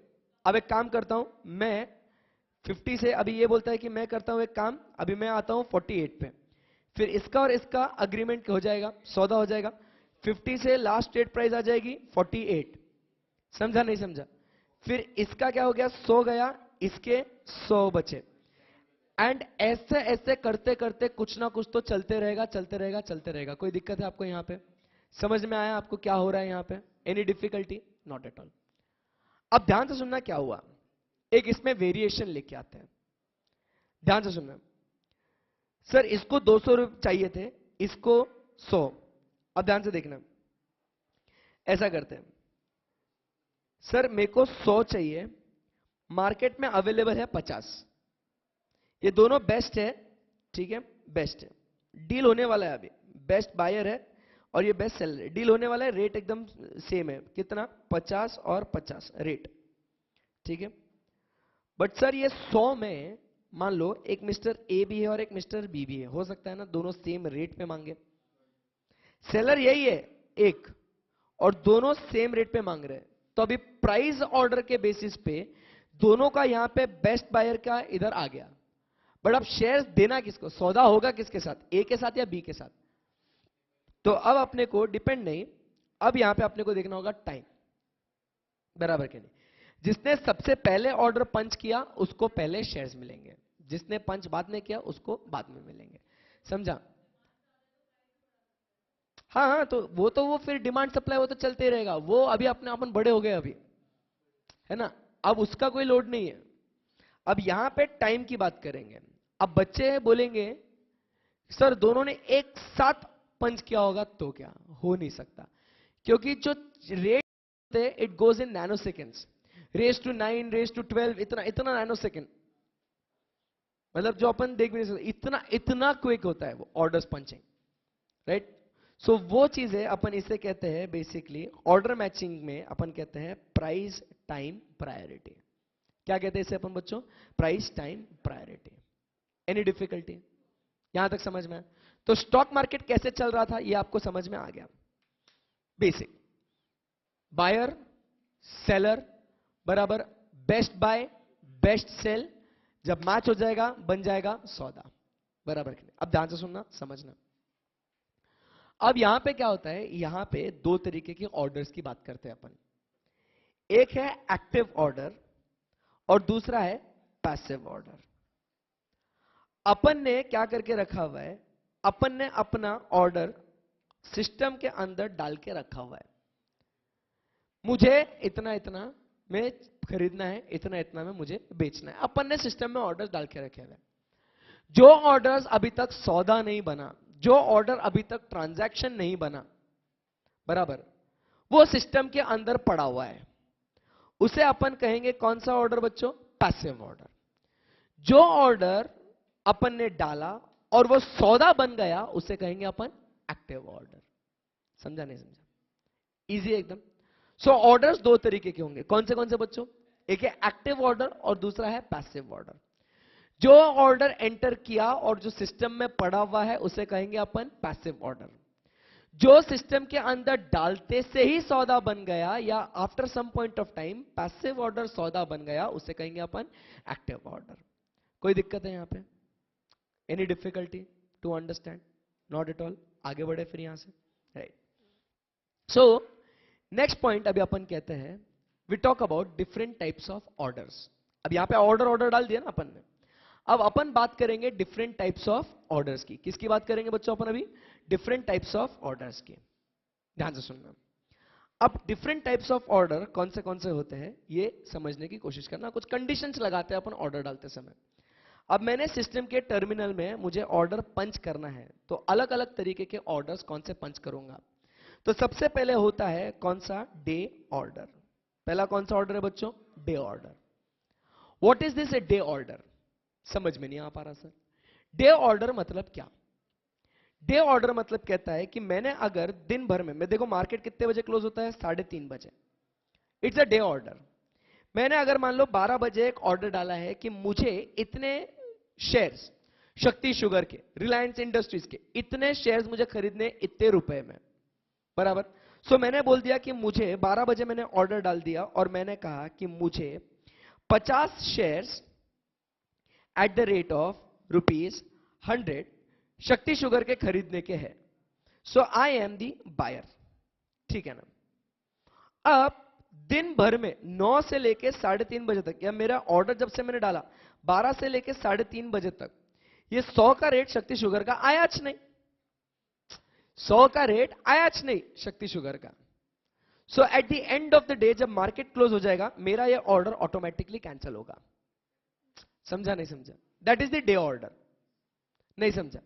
अब एक काम करता हूं मैं 50 से, अभी ये बोलता है कि मैं करता हूं एक काम, अभी मैं आता हूं 48 पे, फिर इसका और इसका अग्रीमेंट हो जाएगा, सौदा हो जाएगा, 50 से लास्ट ट्रेड प्राइस आ जाएगी 48। समझा नहीं समझा? फिर इसका क्या हो गया, 100 गया, इसके 100 बचे, एंड ऐसे ऐसे करते करते कुछ ना कुछ तो चलते रहेगा चलते रहेगा चलते रहेगा। कोई दिक्कत है आपको यहां पे, समझ में आया आपको क्या हो रहा है यहां पे, any difficulty, not at all. अब ध्यान से सुनना क्या हुआ, एक इसमें वेरिएशन लेके आते हैं, ध्यान से सुनना। सर इसको 200 रुपये चाहिए थे, इसको 100। अब ध्यान से देखना, ऐसा करते हैं, सर मेरे को 100 चाहिए, मार्केट में अवेलेबल है 50, ये दोनों बेस्ट है, ठीक है, बेस्ट है, डील होने वाला है अभी, बेस्ट बायर है और ये बेस्ट सेलर है, डील होने वाला है, रेट एकदम सेम है, कितना, 50 और 50 रेट, ठीक है। बट सर ये 100 में मान लो एक मिस्टर ए भी है और एक मिस्टर बी भी है, हो सकता है ना दोनों सेम रेट पे मांगे, सेलर यही है एक, और दोनों सेम रेट पे मांग रहे हैं, तो अभी प्राइस ऑर्डर के बेसिस पे दोनों का यहां पे बेस्ट बायर का इधर आ गया। बट अब शेयर्स देना किसको, सौदा होगा किसके साथ, ए के साथ या बी के साथ। तो अब अपने को डिपेंड नहीं, अब यहां पे अपने को देखना होगा टाइम, बराबर के नहीं। जिसने सबसे पहले ऑर्डर पंच किया उसको पहले शेयर्स मिलेंगे, जिसने पंच बाद में किया उसको बाद में मिलेंगे। समझा? हाँ हाँ, तो वो फिर डिमांड सप्लाई वो तो चलते रहेगा, वो अभी अपने अपन बड़े हो गए अभी, है ना, अब उसका कोई लोड नहीं है। अब यहां पे टाइम की बात करेंगे। अब बच्चे बोलेंगे सर दोनों ने एक साथ पंच किया होगा तो क्या, हो नहीं सकता, क्योंकि जो रेट है it goes in nano seconds, race to 9, race to 12, इतना इतना नैनो सेकेंड, मतलब जो अपन देख भी नहीं सकते, इतना इतना क्विक होता है वो ऑर्डर्स पंचिंग, राइट। सो वो चीज है, अपन इसे कहते हैं बेसिकली ऑर्डर मैचिंग में अपन कहते हैं प्राइस टाइम प्रायोरिटी। क्या कहते हैं इसे अपन बच्चों, price time priority. Any difficulty यहां तक समझ में? तो स्टॉक मार्केट कैसे चल रहा था ये आपको समझ में आ गया। बेसिक बायर सेलर बराबर बेस्ट बाय बेस्ट सेल, जब मैच हो जाएगा बन जाएगा सौदा, बराबर। अब ध्यान से सुनना समझना। अब यहां पे क्या होता है, यहां पे दो तरीके के ऑर्डर्स की बात करते हैं अपन, एक है एक्टिव ऑर्डर और दूसरा है पैसिव ऑर्डर। अपन ने क्या करके रखा हुआ है, अपन ने अपना ऑर्डर सिस्टम के अंदर डाल के रखा हुआ है, मुझे इतना इतना में खरीदना है, इतना इतना में मुझे बेचना है। अपन ने सिस्टम में ऑर्डर्स डाल के रखे हुए। जो ऑर्डर्स अभी तक सौदा नहीं बना, जो ऑर्डर अभी तक ट्रांजैक्शन नहीं बना, बराबर, वो सिस्टम के अंदर पड़ा हुआ है, उसे अपन कहेंगे कौन सा ऑर्डर बच्चों? Passive order. जो ऑर्डर अपन ने डाला और वो सौदा बन गया, उसे कहेंगे अपन एक्टिव ऑर्डर। समझा नहीं समझा? इजी एकदम। सो ऑर्डर्स दो तरीके के होंगे। कौन से बच्चों? एक है एक्टिव ऑर्डर और दूसरा है पैसिव ऑर्डर। जो ऑर्डर एंटर किया और जो सिस्टम में पड़ा हुआ है, उसे कहेंगे अपन पैसिव ऑर्डर। जो सिस्टम के अंदर डालते से ही सौदा बन गया या after some point of time passive order सौदा बन गया, उसे कहेंगे अपन एक्टिव ऑर्डर। कोई दिक्कत है यहां पे? Any difficulty to understand? Not at all. आगे बढ़े फिर यहां से, राइट। सो नेक्स्ट पॉइंट अभी अपन कहते हैं, we talk about different types of orders. अब यहां पे ऑर्डर डाल दिया ना अपन ने। अब अपन बात करेंगे डिफरेंट टाइप्स ऑफ ऑर्डर्स की। किसकी बात करेंगे बच्चों अपन अभी? डिफरेंट टाइप्स ऑफ ऑर्डर्स की। ध्यान से सुनना। अब डिफरेंट टाइप्स ऑफ ऑर्डर कौन से होते हैं, ये समझने की कोशिश करना। कुछ कंडीशंस लगाते हैं अपन ऑर्डर डालते समय। अब मैंने सिस्टम के टर्मिनल में मुझे ऑर्डर पंच करना है, तो अलग अलग तरीके के ऑर्डर्स कौन से पंच करूंगा। तो सबसे पहले होता है कौन सा? Day order. पहला कौन सा ऑर्डर है बच्चों? Day order. What is this a day order? समझ में नहीं आ पा रहा सर। डे ऑर्डर मतलब क्या? डे ऑर्डर मतलब कहता है कि मैंने अगर दिन भर में, मैं देखो मार्केट कितने बजे क्लोज होता है? 3:30 बजे। It's a day order. मैंने अगर मान लो 12 बजे एक ऑर्डर डाला है कि मुझे इतने शेयर्स शक्ति शुगर के, रिलायंस इंडस्ट्रीज के इतने शेयर्स मुझे खरीदने इतने रुपए में, बराबर। सो मैंने बोल दिया कि मुझे 12 बजे मैंने ऑर्डर डाल दिया और मैंने कहा कि मुझे 50 shares at the rate of ₹100 शक्ति शुगर के खरीदने के हैं। सो आई एम दी बायर। ठीक है ना? अब दिन भर में 9 से लेके 3:30 बजे तक, या मेरा ऑर्डर जब से मैंने डाला 12 से लेके 3:30 बजे तक, ये 100 का रेट शक्ति शुगर का आयाच नहीं। 100 का रेट आयाच नहीं शक्ति शुगर का। So at the end of the day जब मार्केट क्लोज हो जाएगा, मेरा ये ऑर्डर ऑटोमेटिकली कैंसिल होगा। समझा नहीं समझा? That is the day order. नहीं समझा?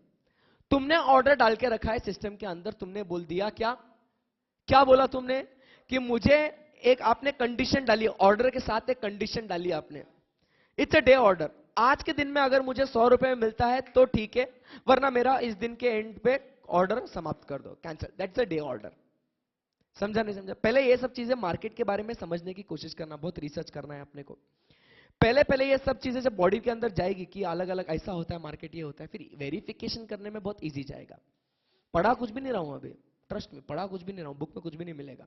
तुमने ऑर्डर डाल के रखा है सिस्टम के अंदर, तुमने बोल दिया क्या? क्या बोला तुमने? कि मुझे एक, आपने कंडीशन डाली, ऑर्डर के साथ एक कंडीशन डाली आपने। It's a day order. आज के दिन में अगर मुझे 100 रुपए में मिलता है तो ठीक है, वरना मेरा इस दिन के एंड पे ऑर्डर समाप्त कर दो, cancel. That's a day order. समझा नहीं समझा? पहले ये सब चीजें मार्केट के बारे में समझने की कोशिश करना, बहुत रिसर्च करना है अपने को। पहले ये सब चीजें जब बॉडी के अंदर जाएगी कि अलग अलग ऐसा होता है, मार्केट ये होता है, फिर वेरिफिकेशन करने में बहुत इजी जाएगा। पढ़ा कुछ भी नहीं रहा हूं अभी, ट्रस्ट में, पढ़ा कुछ भी नहीं रहा हूं, बुक में कुछ भी नहीं मिलेगा।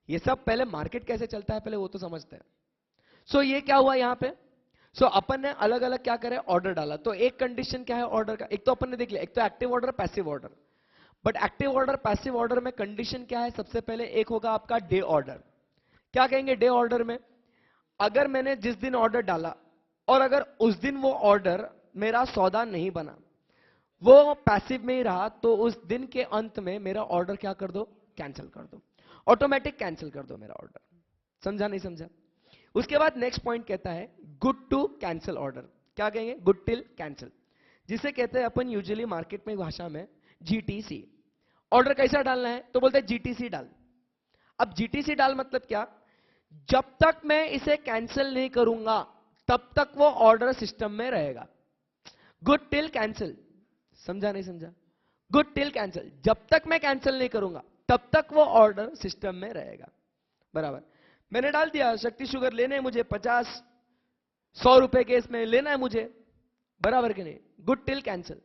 ये सब पहले मार्केट कैसे चलता है पहले वो तो समझते हैं। सो ये क्या हुआ यहां पे? सो अपन ने अलग अलग क्या करे, ऑर्डर डाला। तो एक कंडीशन क्या है ऑर्डर का? एक तो अपन ने देख लिया, एक तो active order, passive order. But active order, passive order में कंडीशन क्या है? सबसे पहले एक होगा आपका डे ऑर्डर। क्या कहेंगे डे ऑर्डर में? अगर मैंने जिस दिन ऑर्डर डाला और अगर उस दिन वो ऑर्डर मेरा सौदा नहीं बना, वो पैसिव में ही रहा, तो उस दिन के अंत में मेरा ऑर्डर क्या कर दो? कैंसिल कर दो। ऑटोमेटिक कैंसिल कर दो मेरा ऑर्डर। समझा नहीं समझा? उसके बाद नेक्स्ट पॉइंट कहता है गुड टू कैंसिल ऑर्डर। क्या कहेंगे? गुड टिल कैंसिल, जिसे कहते हैं अपन यूजुअली मार्केट में भाषा में जीटीसी। ऑर्डर कैसा डालना है? तो बोलते हैं जीटीसी डाल। अब जीटीसी डाल मतलब क्या? जब तक मैं इसे कैंसिल नहीं करूंगा तब तक वो ऑर्डर सिस्टम में रहेगा। Good till cancel. समझा नहीं समझा? गुड टिल कैंसिल, जब तक मैं कैंसिल नहीं करूंगा तब तक वो ऑर्डर सिस्टम में रहेगा, बराबर। मैंने डाल दिया शक्ति शुगर लेने मुझे 50, 100 रुपए के इसमें लेना है मुझे, बराबर कि नहीं? Good till cancel.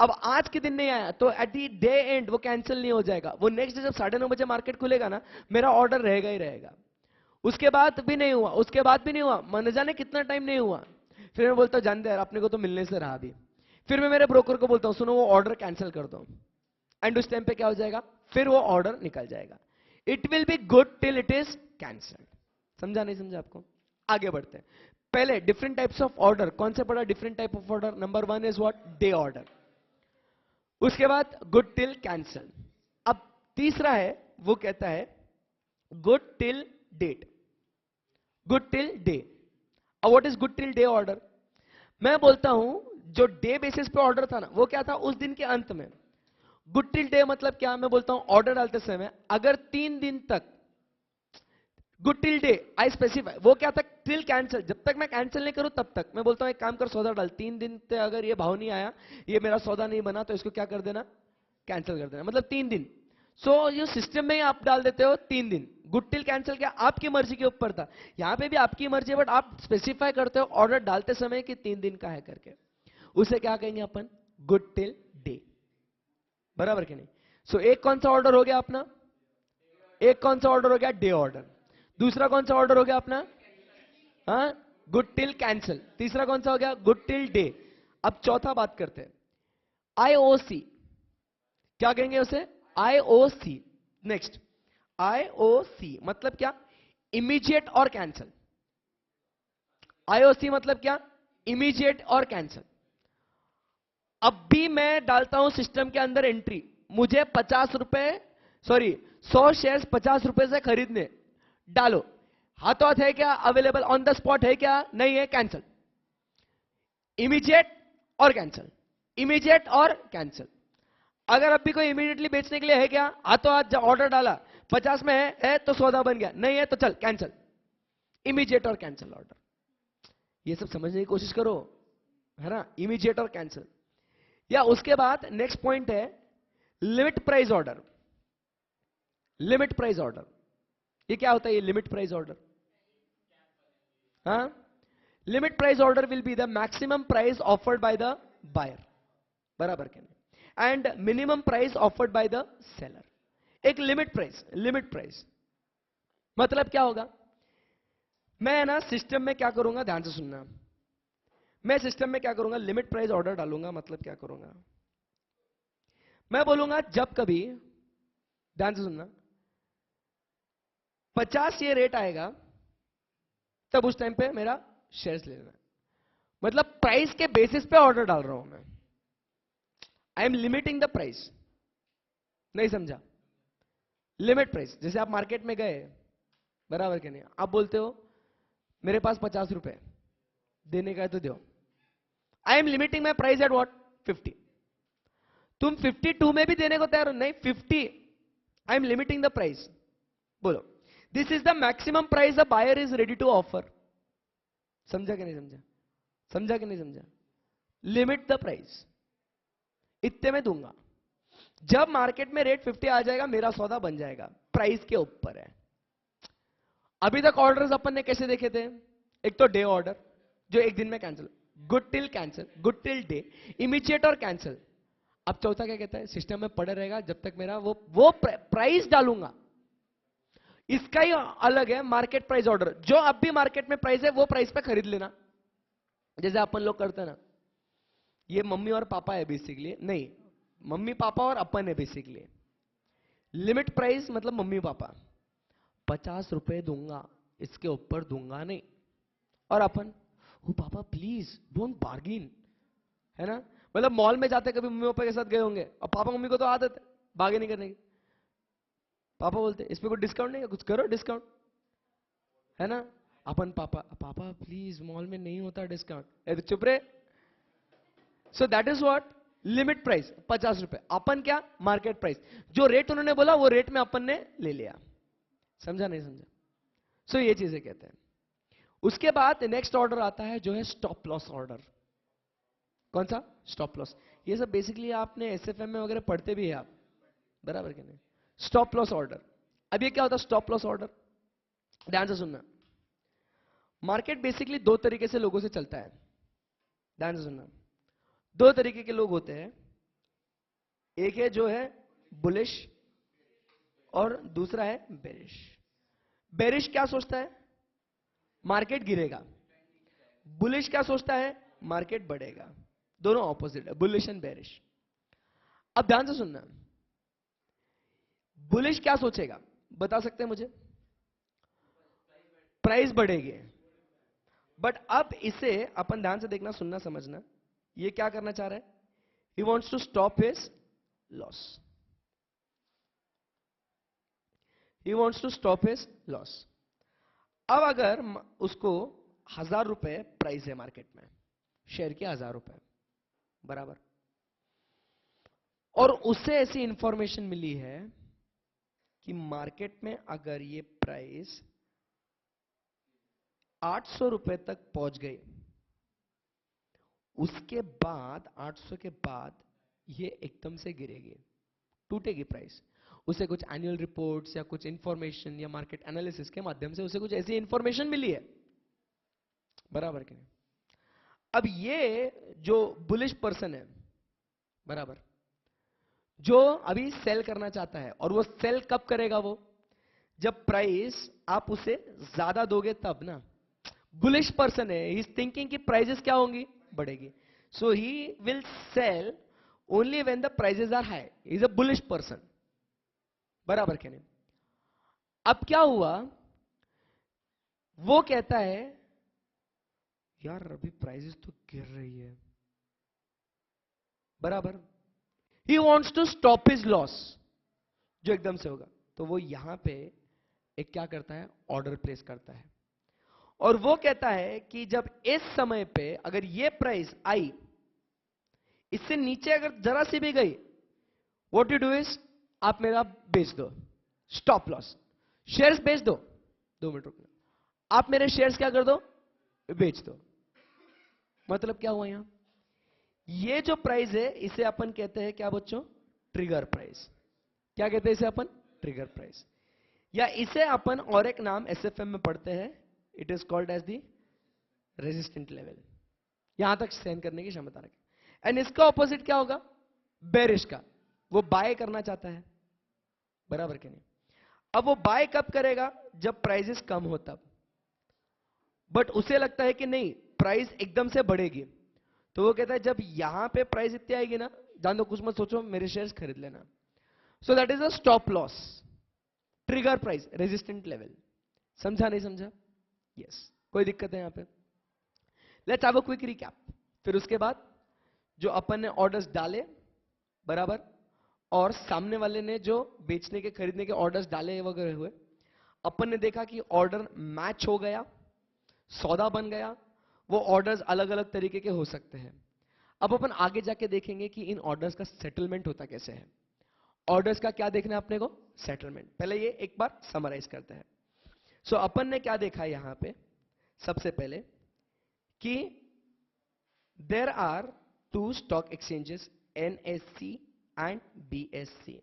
अब आज के दिन नहीं आया तो एट दी डे एंड वो कैंसिल नहीं हो जाएगा। वो नेक्स्ट डे जब 9:30 बजे मार्केट खुलेगा ना, मेरा ऑर्डर रहेगा ही रहेगा। उसके बाद भी नहीं हुआ, उसके बाद भी नहीं हुआ, मन जाने कितना टाइम नहीं हुआ, फिर मैं बोलता हूं जानते यार अपने को तो मिलने से रहा भी। फिर मैं मेरे ब्रोकर को बोलता हूं सुनो वो ऑर्डर कैंसिल कर दो, एंड उस टाइम पे क्या हो जाएगा? फिर वो ऑर्डर निकल जाएगा। It will be good till it is cancelled. समझा नहीं समझा आपको? आगे बढ़ते हैं। पहले डिफरेंट टाइप्स ऑफ ऑर्डर कौन से पढ़ा? Different type of order number 1 is what? Day order. उसके बाद गुड टिल कैंसिल। अब तीसरा है वो कहता है good till date. Good till day. अब what is good till day order? मैं बोलता हूं जो डे बेसिस पे ऑर्डर था ना, वो क्या था? उस दिन के अंत में। गुड टिल डे मतलब क्या? मैं बोलता हूं ऑर्डर डालते समय अगर 3 दिन तक, good till day I specify, वो क्या था? टिल कैंसिल, जब तक मैं कैंसिल नहीं करूं तब तक। मैं बोलता हूं एक काम कर, सौदा डाल, 3 दिन तक अगर ये भाव नहीं आया, ये मेरा सौदा नहीं बना, तो इसको क्या कर देना? कैंसिल कर देना, मतलब 3 दिन। सो ये सिस्टम में ही आप डाल देते हो 3 दिन। गुड टिल कैंसिल क्या? आपकी मर्जी के ऊपर था, यहां पे भी आपकी मर्जी है, बट आप स्पेसिफाई करते हो ऑर्डर डालते समय कि 3 दिन का है करके। उसे क्या कहेंगे अपन? Good till day. बराबर कि नहीं? सो एक कौन सा ऑर्डर हो गया अपना? एक कौन सा ऑर्डर हो गया? Day order. दूसरा कौन सा ऑर्डर हो गया अपना? हाँ, गुड टिल कैंसिल। तीसरा कौन सा हो गया? Good till day. अब चौथा बात करते हैं, आईओसी। क्या कहेंगे उसे? आईओसी। नेक्स्ट, आईओसी मतलब क्या? इमीडिएट और कैंसिल। आईओसी मतलब क्या? इमीडिएट और कैंसिल। अब भी मैं डालता हूं सिस्टम के अंदर एंट्री, मुझे 50 रुपए, सॉरी 100 शेयर्स 50 रुपए से खरीदने, डालो। हाथों हाथ है क्या? अवेलेबल ऑन द स्पॉट है क्या? नहीं है, कैंसिल। इमीडिएट और कैंसिल, इमीडिएट और कैंसिल। अगर अभी कोई इमीडिएटली बेचने के लिए है क्या? हाथों हाथ ऑर्डर डाला, 50 में है तो सौदा बन गया, नहीं है तो चल कैंसिल। इमीडिएट और कैंसिल ऑर्डर, ये सब समझने की कोशिश करो, है ना? इमीडिएट और कैंसिल। या उसके बाद नेक्स्ट पॉइंट है limit price order. Limit price order, ये क्या होता है? ये लिमिट प्राइस ऑर्डर, हाँ, limit price order will be the maximum price offered by the buyer, बराबर के नहीं, and minimum price offered by the seller. एक लिमिट प्राइस, लिमिट प्राइस मतलब क्या होगा? मैं ना सिस्टम में क्या करूंगा, ध्यान से सुनना। मैं सिस्टम में क्या करूंगा? लिमिट प्राइस ऑर्डर डालूंगा, मतलब क्या करूंगा? मैं बोलूंगा जब कभी, ध्यान से सुनना, 50 ये रेट आएगा, तब उस टाइम पे मेरा शेयर्स ले लेना। मतलब प्राइस के बेसिस पे ऑर्डर डाल रहा हूं मैं। आई एम लिमिटिंग द प्राइस। नहीं समझा? लिमिट प्राइस, जैसे आप मार्केट में गए, बराबर के नहीं, आप बोलते हो मेरे पास 50 रुपए देने का है तो दो। आई am limiting my price at what? 50। तुम 52 में भी देने को तैयार हो? नहीं, 50। I am limiting the price. बोलो, this is the maximum price the buyer is ready to offer. समझा कि नहीं समझा? समझा कि नहीं समझा? लिमिट द प्राइस, इतने में दूंगा। जब मार्केट में रेट 50 आ जाएगा, मेरा सौदा बन जाएगा, प्राइस के ऊपर है। अभी तक ऑर्डर्स अपन ने कैसे देखे थे? एक तो डे ऑर्डर, जो एक दिन में cancel, good till cancel, good till day, immediate और कैंसिल। अब चौथा क्या कहता है? सिस्टम में पड़े रहेगा जब तक मेरा वो प्राइस डालूंगा। इसका ही अलग है मार्केट प्राइस ऑर्डर, जो अब भी मार्केट में प्राइस है वो प्राइस पे खरीद लेना, जैसे अपन लोग करते हैं ना। ये मम्मी और पापा है बेसिकली, नहीं, मम्मी पापा और अपन है बेसिकली। लिमिट प्राइस मतलब मम्मी पापा, 50 रुपए दूंगा, इसके ऊपर दूंगा नहीं। और अपन, ओ पापा प्लीज डोंट बार्गिन, है ना? मतलब मॉल में जाते कभी मम्मी पापा के साथ गए होंगे, और पापा मम्मी को तो आदत है बार्गेनिंग करने की। पापा बोलते इस पे कोई डिस्काउंट नहीं है, कुछ करो डिस्काउंट, है ना? अपन पापा, पापा प्लीज मॉल में नहीं होता डिस्काउंट, तो चुप रहे। So that is what? Limit price 50 रुपए। अपन क्या? मार्केट प्राइस, जो रेट उन्होंने बोला वो रेट में अपन ने ले लिया। समझा नहीं समझा? सो ये चीजें कहते हैं। उसके बाद नेक्स्ट ऑर्डर आता है जो है स्टॉप लॉस ऑर्डर। कौन सा? Stop loss. ये सब बेसिकली आपने एसएफएम में वगैरह पढ़ते भी है आप, बराबर कि नहीं? Stop loss order. अब ये क्या होता है स्टॉप लॉस ऑर्डर? ध्यान से सुनना। मार्केट बेसिकली दो तरीके से लोगों से चलता है, ध्यान से सुनना। दो तरीके के लोग होते हैं, एक है जो है बुलिश और दूसरा है बेरिश। बेरिश क्या सोचता है? मार्केट गिरेगा। बुलिश क्या सोचता है? मार्केट बढ़ेगा। दोनों ऑपोजिट है, बुलिश एंड बेरिश। अब ध्यान से सुनना, बुलिश क्या सोचेगा बता सकते हैं मुझे? प्राइस बढ़ेगी। बट अब इसे अपन ध्यान से देखना, सुनना, समझना, ये क्या करना चाह रहा है? He wants to stop his loss. He wants to stop his loss. अब अगर उसको 1000 रुपए प्राइस है मार्केट में, शेयर के 1000 रुपए बराबर, और उससे ऐसी इंफॉर्मेशन मिली है कि मार्केट में अगर ये प्राइस 800 रुपए तक पहुंच गई, उसके बाद 800 के बाद ये एकदम से गिरेगी, टूटेगी प्राइस। उसे कुछ एनुअल रिपोर्ट्स या कुछ इंफॉर्मेशन या मार्केट एनालिसिस के माध्यम से उसे कुछ ऐसी इंफॉर्मेशन मिली है, बराबर कि नहीं। अब ये जो बुलिश पर्सन है, बराबर, जो अभी सेल करना चाहता है, और वो सेल कब करेगा, वो जब प्राइस आप उसे ज्यादा दोगे तब ना। बुलिश पर्सन है, ही इज थिंकिंग कि प्राइजेस क्या होंगी, बढ़ेगी, so he will sell only when the prices are high. Is a bullish person, बराबर क्या नहीं। अब क्या हुआ, वो कहता है यार अभी प्राइजेस तो गिर रही है, बराबर, he wants to stop his loss जो एकदम से होगा, तो वो यहां पे एक क्या करता है, ऑर्डर प्लेस करता है, और वो कहता है कि जब इस समय पे अगर ये प्राइस आई, इससे नीचे अगर जरा सी भी गई, व्हाट यू डू इज, आप मेरा बेच दो, स्टॉप लॉस, शेयर्स बेच दो, 2 मिनट रुकना, आप मेरे शेयर्स क्या कर दो, बेच दो। मतलब क्या हुआ यहां, ये जो प्राइस है इसे अपन कहते हैं क्या बच्चों, ट्रिगर प्राइस। क्या कहते हैं इसे अपन, ट्रिगर प्राइस, या इसे अपन और एक नाम एसएफएम में पढ़ते हैं, it is called as the resistant level. यहां तक सहन करने की क्षमता रखे। एंड इसका ऑपोजिट क्या होगा, बेरिश का, वो बाय करना चाहता है, बराबर के नहीं। अब वो बाय कब करेगा, जब प्राइसेस कम हो तब, बट उसे लगता है कि नहीं प्राइस एकदम से बढ़ेगी, तो वो कहता है जब यहां पे प्राइस इतनी आएगी ना, जान दो, कुछ मत सोचो, मेरे शेयर्स खरीद लेना। So that is a stop loss, trigger price, resistant level. समझा नहीं समझा, यस, कोई दिक्कत है यहां पे। Let's have a quick recap. फिर उसके बाद जो अपन ने ऑर्डर्स डाले, बराबर, और सामने वाले ने जो बेचने के खरीदने के ऑर्डर्स डाले वगैरह हुए, अपन ने देखा कि ऑर्डर मैच हो गया, सौदा बन गया। वो ऑर्डर्स अलग अलग तरीके के हो सकते हैं। अब अपन आगे जाके देखेंगे कि इन ऑर्डर्स का सेटलमेंट होता कैसे है। ऑर्डर्स का क्या देखना है अपने को, सेटलमेंट। पहले ये एक बार समराइज करते हैं। सो अपन ने क्या देखा यहां पे, सबसे पहले कि there are 2 stock exchanges, NSC and BSC.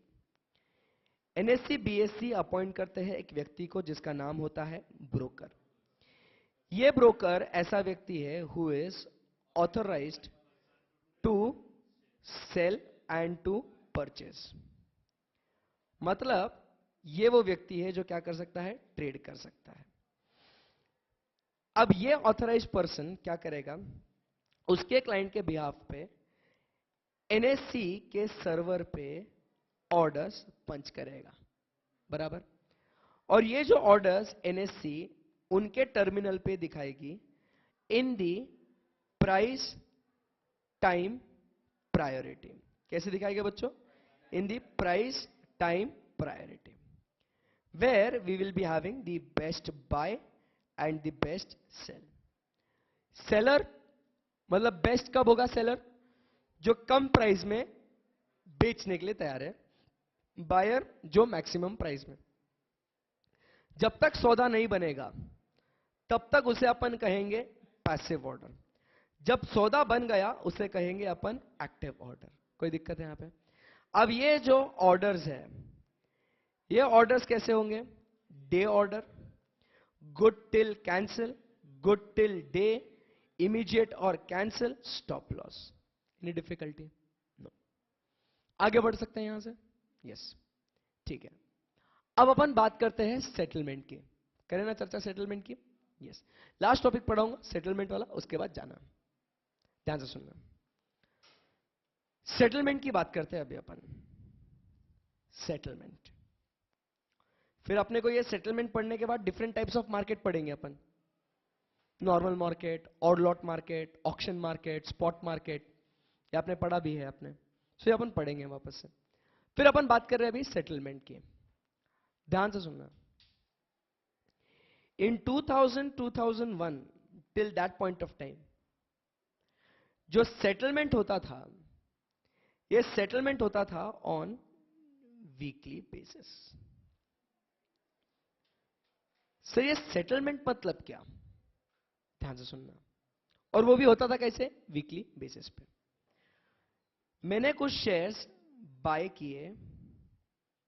NSC BSC appoint करते हैं एक व्यक्ति को जिसका नाम होता है ब्रोकर। ये ब्रोकर ऐसा व्यक्ति है who is authorized to sell and to purchase. मतलब ये वो व्यक्ति है जो क्या कर सकता है, ट्रेड कर सकता है। अब ये ऑथराइज पर्सन क्या करेगा, उसके क्लाइंट के बिहाफ पे एनएससी के सर्वर पे ऑर्डर्स पंच करेगा, बराबर, और ये जो ऑर्डर्स एनएससी उनके टर्मिनल पे दिखाएगी in the price time priority. कैसे दिखाएगा बच्चों, in the price time priority, where we will be having the best buy and the best sell. Seller मतलब बेस्ट कब होगा, सेलर जो कम प्राइस में बेचने के लिए तैयार है, बायर जो मैक्सिमम प्राइस में। जब तक सौदा नहीं बनेगा तब तक उसे अपन कहेंगे पैसिव ऑर्डर, जब सौदा बन गया उसे कहेंगे अपन एक्टिव ऑर्डर। कोई दिक्कत है यहां पे। अब ये जो ऑर्डर्स है, ये ऑर्डर्स कैसे होंगे, day order, good till cancel, good till day, immediate और cancel, stop loss. Any difficulty, no. आगे बढ़ सकते हैं यहां से, यस, ठीक है। अब अपन बात करते हैं सेटलमेंट की, करें ना चर्चा सेटलमेंट की, यस। लास्ट टॉपिक पढ़ाऊंगा सेटलमेंट वाला, उसके बाद जाना, ध्यान से सुनना। सेटलमेंट की बात करते हैं अभी अपन, सेटलमेंट। फिर अपने को ये सेटलमेंट पढ़ने के बाद डिफरेंट टाइप्स ऑफ मार्केट पढ़ेंगे अपन, normal market, odd lot market, auction market, spot market, ये आपने पढ़ा भी है आपने, सो ये अपन पढ़ेंगे वापस से। फिर अपन बात कर रहे हैं अभी सेटलमेंट की, ध्यान से सुनना। इन 2000 2001 till that point of time जो सेटलमेंट होता था, ये सेटलमेंट होता था ऑन वीकली बेसिस। सर ये सेटलमेंट मतलब क्या? ध्यान से सुनना। और वो भी होता था कैसे? वीकली बेसिस पे। मैंने कुछ शेयर्स बाय किए,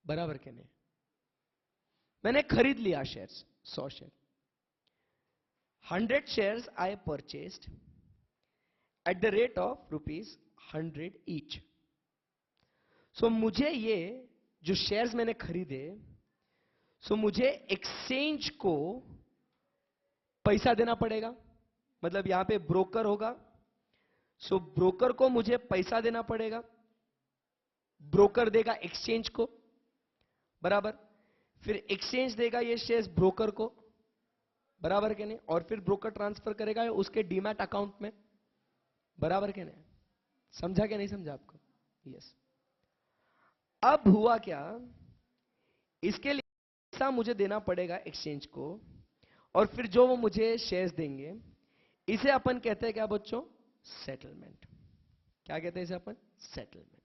बराबर के नहीं, मैंने खरीद लिया shares, 100 share, 100 shares I purchased at the rate of ₹100 each. So मुझे ये जो शेयर्स मैंने खरीदे, सो मुझे एक्सचेंज को पैसा देना पड़ेगा। मतलब यहां पे ब्रोकर होगा, सो ब्रोकर को मुझे पैसा देना पड़ेगा, ब्रोकर देगा एक्सचेंज को, बराबर। फिर एक्सचेंज देगा ये शेयर्स ब्रोकर को, बराबर के नहीं, और फिर ब्रोकर ट्रांसफर करेगा उसके डीमैट अकाउंट में, बराबर के नहीं। समझा क्या नहीं समझा आपको? यस। अब हुआ क्या, इसके लिए पैसा मुझे देना पड़ेगा एक्सचेंज को, और फिर जो वो मुझे शेयर्स देंगे, इसे अपन कहते हैं क्या बच्चों? सेटलमेंट। क्या कहते हैं इसे अपन? सेटलमेंट।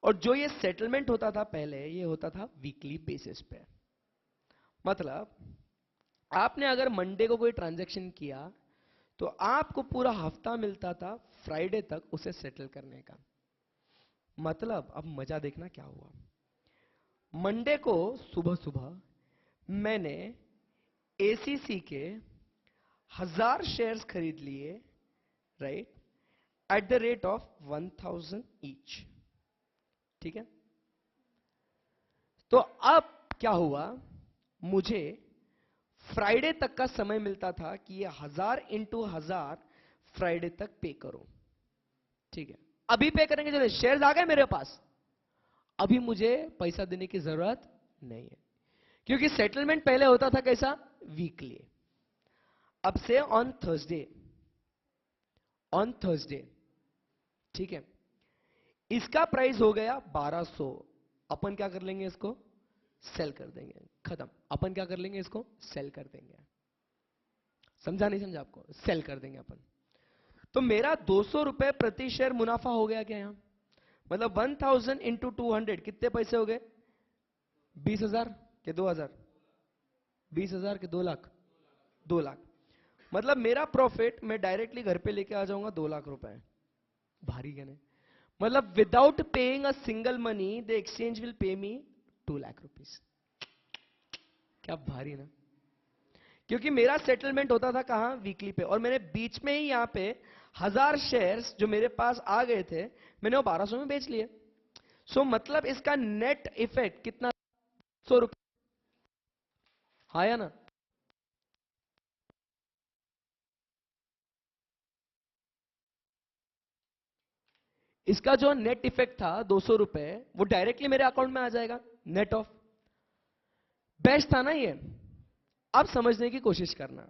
और जो ये सेटलमेंट होता था पहले, ये होता था वीकली बेसिस पे। मतलब आपने अगर मंडे को कोई ट्रांजैक्शन किया तो आपको पूरा हफ्ता मिलता था फ्राइडे तक उसे सेटल करने का। मतलब अब मजा देखना क्या हुआ। मंडे को सुबह सुबह मैंने एसीसी के 1000 शेयर्स खरीद लिए, right, eight the rate of 1000 each. ठीक है। तो अब क्या हुआ, मुझे फ्राइडे तक का समय मिलता था कि ये 1000 इंटू 1000 फ्राइडे तक पे करो। ठीक है। अभी पे करेंगे, जो शेयर्स आ गए मेरे पास, अभी मुझे पैसा देने की जरूरत नहीं है, क्योंकि सेटलमेंट पहले होता था कैसा? वीकली। अब से ऑन थर्सडे, ठीक है, इसका प्राइस हो गया 1200। अपन क्या कर लेंगे? इसको सेल कर देंगे, खत्म। अपन क्या कर लेंगे? इसको सेल कर देंगे। समझा नहीं समझा आपको? सेल कर देंगे अपन। तो मेरा 200 रुपए प्रति शेयर मुनाफा हो गया क्या यहां? मतलब 1000 इंटू 200 कितने पैसे हो गए? 20,000 के 2,000? 20,000 के 2 लाख? 2 लाख। मतलब मेरा प्रॉफिट मैं डायरेक्टली घर पे लेके आ जाऊंगा 2 लाख रुपए। भारी क्या नहीं? मतलब without paying a single money the exchange will pay me 2 lakh rupees. क्या भारी ना? क्योंकि मेरा सेटलमेंट होता था कहां? वीकली पे। और मैंने बीच में ही यहां पे 1000 शेयर्स जो मेरे पास आ गए थे, मैंने वो 1200 में बेच लिए। सो मतलब इसका नेट इफेक्ट कितना? 100 रुपए। हाँ या ना? इसका जो नेट इफेक्ट था 200 रुपए, वो डायरेक्टली मेरे अकाउंट में आ जाएगा, नेट ऑफ। बेस्ट था ना ये? अब समझने की कोशिश करना।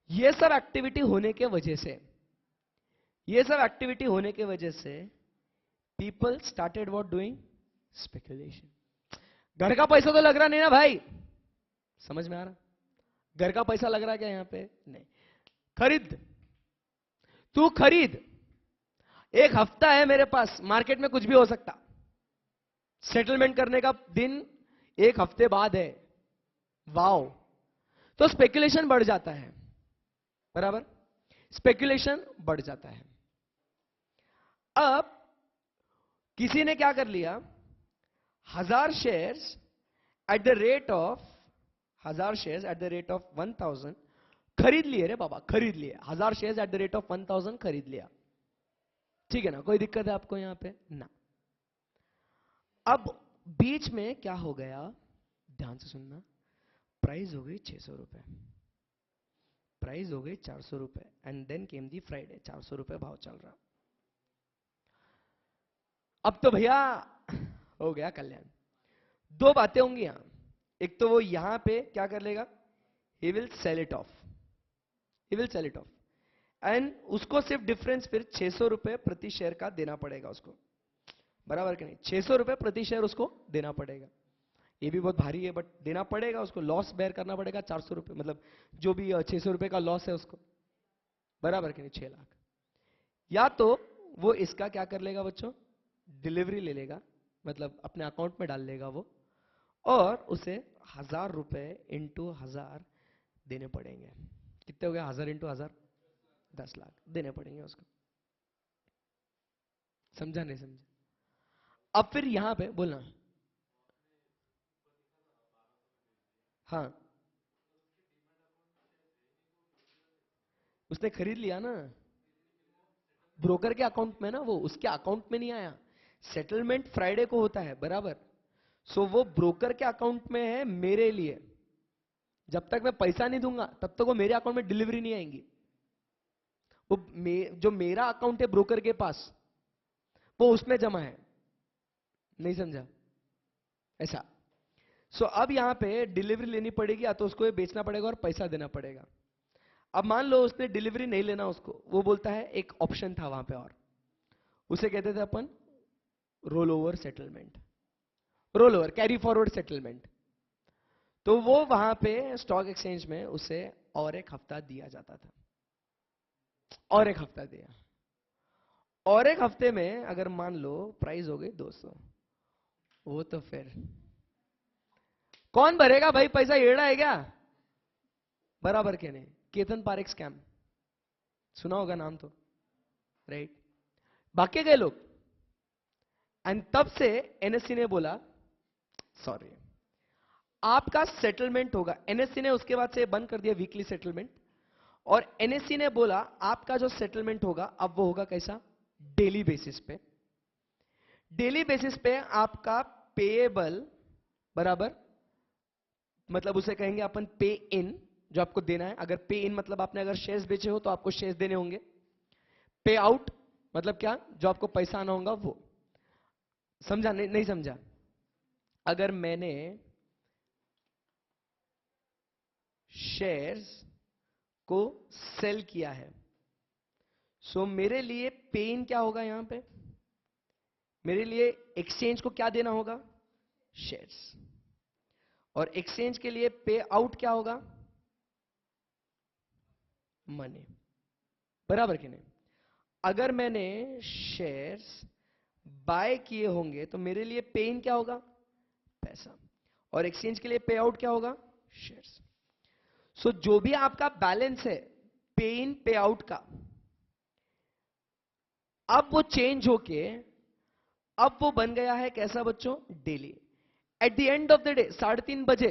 ये सब एक्टिविटी होने के वजह से, ये सब एक्टिविटी होने के वजह से people started what? Doing speculation. घर का पैसा तो लग रहा नहीं ना भाई? समझ में आ रहा? घर का पैसा लग रहा है क्या यहां पे? नहीं। खरीद, तू खरीद। एक हफ्ता है मेरे पास, मार्केट में कुछ भी हो सकता। सेटलमेंट करने का दिन एक हफ्ते बाद है। वाओ। तो स्पेकुलेशन बढ़ जाता है, बराबर। स्पेकुलेशन बढ़ जाता है। अब किसी ने क्या कर लिया, 1000 shares at the rate of 1000 shares at the rate of 1000 खरीद लिए रे बाबा, खरीद लिए। 1000 shares at the rate of 1000 खरीद लिया। ठीक है ना? कोई दिक्कत है आपको यहां पे? ना। अब बीच में क्या हो गया, ध्यान से सुनना। प्राइस हो गई 600 रुपए, प्राइस हो गई 400 रुपए, and then came the Friday, 400 रुपए भाव चल रहा। अब तो भैया हो गया कल्याण। दो बातें होंगी यहां। एक तो वो यहां पे क्या कर लेगा, he will sell it off, he will sell it off, and उसको सिर्फ डिफरेंस फिर 600 रुपए प्रति शेयर का देना पड़ेगा उसको, बराबर कि नहीं? 600 रुपए प्रति शेयर उसको देना पड़ेगा। ये भी बहुत भारी है, बट देना पड़ेगा उसको, लॉस बेयर करना पड़ेगा 400 रुपए, मतलब जो भी 600 रुपए का लॉस है उसको, बराबर कि नहीं, 6 लाख। या तो वो इसका क्या कर लेगा बच्चों, डिलीवरी ले लेगा, मतलब अपने अकाउंट में डाल लेगा वो, और उसे 1000 रुपए इंटू 1000 देने पड़ेंगे। कितने हो गए 1000 इंटू 1000, 10 लाख देने पड़ेंगे उसको। समझा नहीं समझा? अब फिर यहां पे बोलना, हाँ उसने खरीद लिया ना, ब्रोकर के अकाउंट में ना, वो उसके अकाउंट में नहीं आया, सेटलमेंट फ्राइडे को होता है, बराबर। सो वो ब्रोकर के अकाउंट में है मेरे लिए, जब तक मैं पैसा नहीं दूंगा तब तक वो मेरे अकाउंट में डिलीवरी नहीं आएंगी। वो जो मेरा अकाउंट है ब्रोकर के पास, वो उसमें जमा है, नहीं समझा ऐसा। सो अब यहां पे डिलीवरी लेनी पड़ेगी, या तो उसको ये बेचना पड़ेगा और पैसा देना पड़ेगा। अब मान लो उसने डिलीवरी नहीं लेना उसको, वो बोलता है एक ऑप्शन था वहां पे, और उसे कहते थे अपन roll over settlement, roll over carry forward settlement. तो वो वहां पे स्टॉक एक्सचेंज में उसे और एक हफ्ता दिया जाता था, और एक हफ्ता दिया, और एक हफ्ते में अगर मान लो प्राइस हो गई 200, वो तो फिर कौन भरेगा भाई पैसा, एड़ा है क्या, बराबर के नहीं। केतन पारेख स्कैम सुना होगा नाम तो, राइट। बाकी गए लोग, एंड तब से एनएससी ने बोला सॉरी, आपका सेटलमेंट होगा, एनएससी ने उसके बाद से बंद कर दिया वीकली सेटलमेंट, और एनएससी ने बोला आपका जो सेटलमेंट होगा अब वो होगा कैसा, डेली बेसिस पे। डेली बेसिस पे आपका पेएबल, बराबर, मतलब उसे कहेंगे अपन पे इन, जो आपको देना है। अगर पे इन मतलब आपने अगर शेयर्स बेचे हो तो आपको शेयर्स देने होंगे। पे आउट मतलब क्या, जो आपको पैसा आना होगा वो। समझा नहीं, नहीं समझा? अगर मैंने शेयर्स को सेल किया है, सो मेरे लिए पे इन क्या होगा, यहां पे मेरे लिए एक्सचेंज को क्या देना होगा, शेयर्स, और एक्सचेंज के लिए पे आउट क्या होगा, मनी, बराबर कि नहीं। अगर मैंने शेयर्स बाय किए होंगे तो मेरे लिए पे इन क्या होगा, पैसा, और एक्सचेंज के लिए पे आउट क्या होगा, शेयर्स। सो जो भी आपका बैलेंस है पे इन पे आउट का, अब वो चेंज होके अब वो बन गया है कैसा बच्चों, daily. Eight the end of the day 3:30 बजे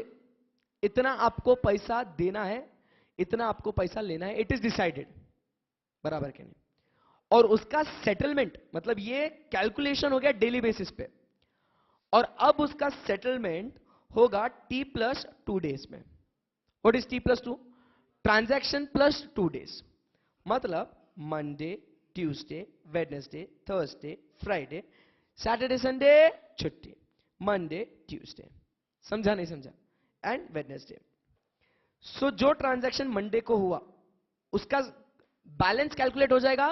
इतना आपको पैसा देना है, इतना आपको पैसा लेना है, इट इज डिसाइडेड, बराबर के नहीं। और उसका सेटलमेंट मतलब ये कैलकुलेशन हो गया डेली बेसिस पे, और अब उसका सेटलमेंट होगा T+2 डेज में। What is T+2, transaction plus 2 days, मतलब Monday, Tuesday, Wednesday, Thursday, Friday, Saturday, Sunday छुट्टी, मंडे, ट्यूसडे, समझा नहीं समझा, एंड वेडनेसडे। सो जो ट्रांजैक्शन मंडे को हुआ उसका बैलेंस कैलकुलेट हो जाएगा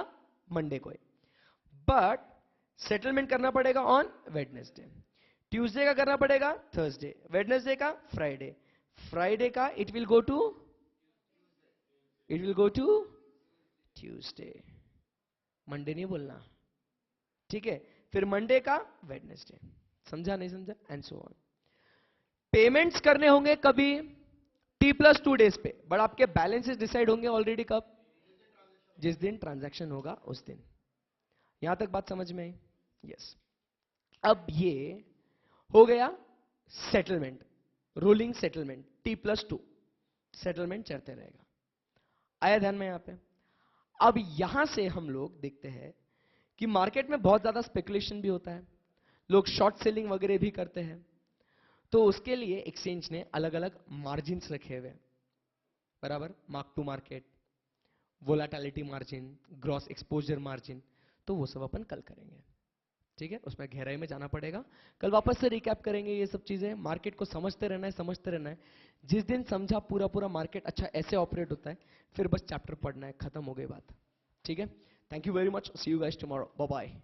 मंडे को, बट सेटलमेंट करना पड़ेगा ऑन वेडनेसडे, ट्यूसडे का करना पड़ेगा थर्सडे, वेडनेसडे का फ्राइडे, फ्राइडे का it will go to Tuesday, Monday नहीं बोलना, ठीक है। फिर मंडे का वेडनेसडे, समझा नहीं समझा, एंड सो ऑन। पेमेंट्स करने होंगे कभी T+2 डेज पे, बट आपके बैलेंसेस डिसाइड होंगे ऑलरेडी कब, जिस दिन ट्रांजैक्शन होगा उस दिन। यहां तक बात समझ में आई? यस। अब ये हो गया settlement, rolling settlement, T+2 settlement चलते रहेगा। आया ध्यान में यहां पे? अब यहां से हम लोग देखते हैं कि मार्केट में बहुत ज्यादा स्पेकुलेशन भी होता है, लोग शॉर्ट सेलिंग वगैरह भी करते हैं, तो उसके लिए एक्सचेंज ने अलग अलग मार्जिन्स रखे हुए, बराबर, mark to market, volatility margin, gross exposure margin, तो वो सब अपन कल करेंगे, ठीक है। उसमें गहराई में जाना पड़ेगा, कल वापस से रिकैप करेंगे ये सब चीजें। मार्केट को समझते रहना है, समझते रहना है। जिस दिन समझा पूरा पूरा मार्केट अच्छा ऐसे ऑपरेट होता है, फिर बस चैप्टर पढ़ना है, खत्म हो गई बात, ठीक है। Thank you very much, see you guys tomorrow, bye bye.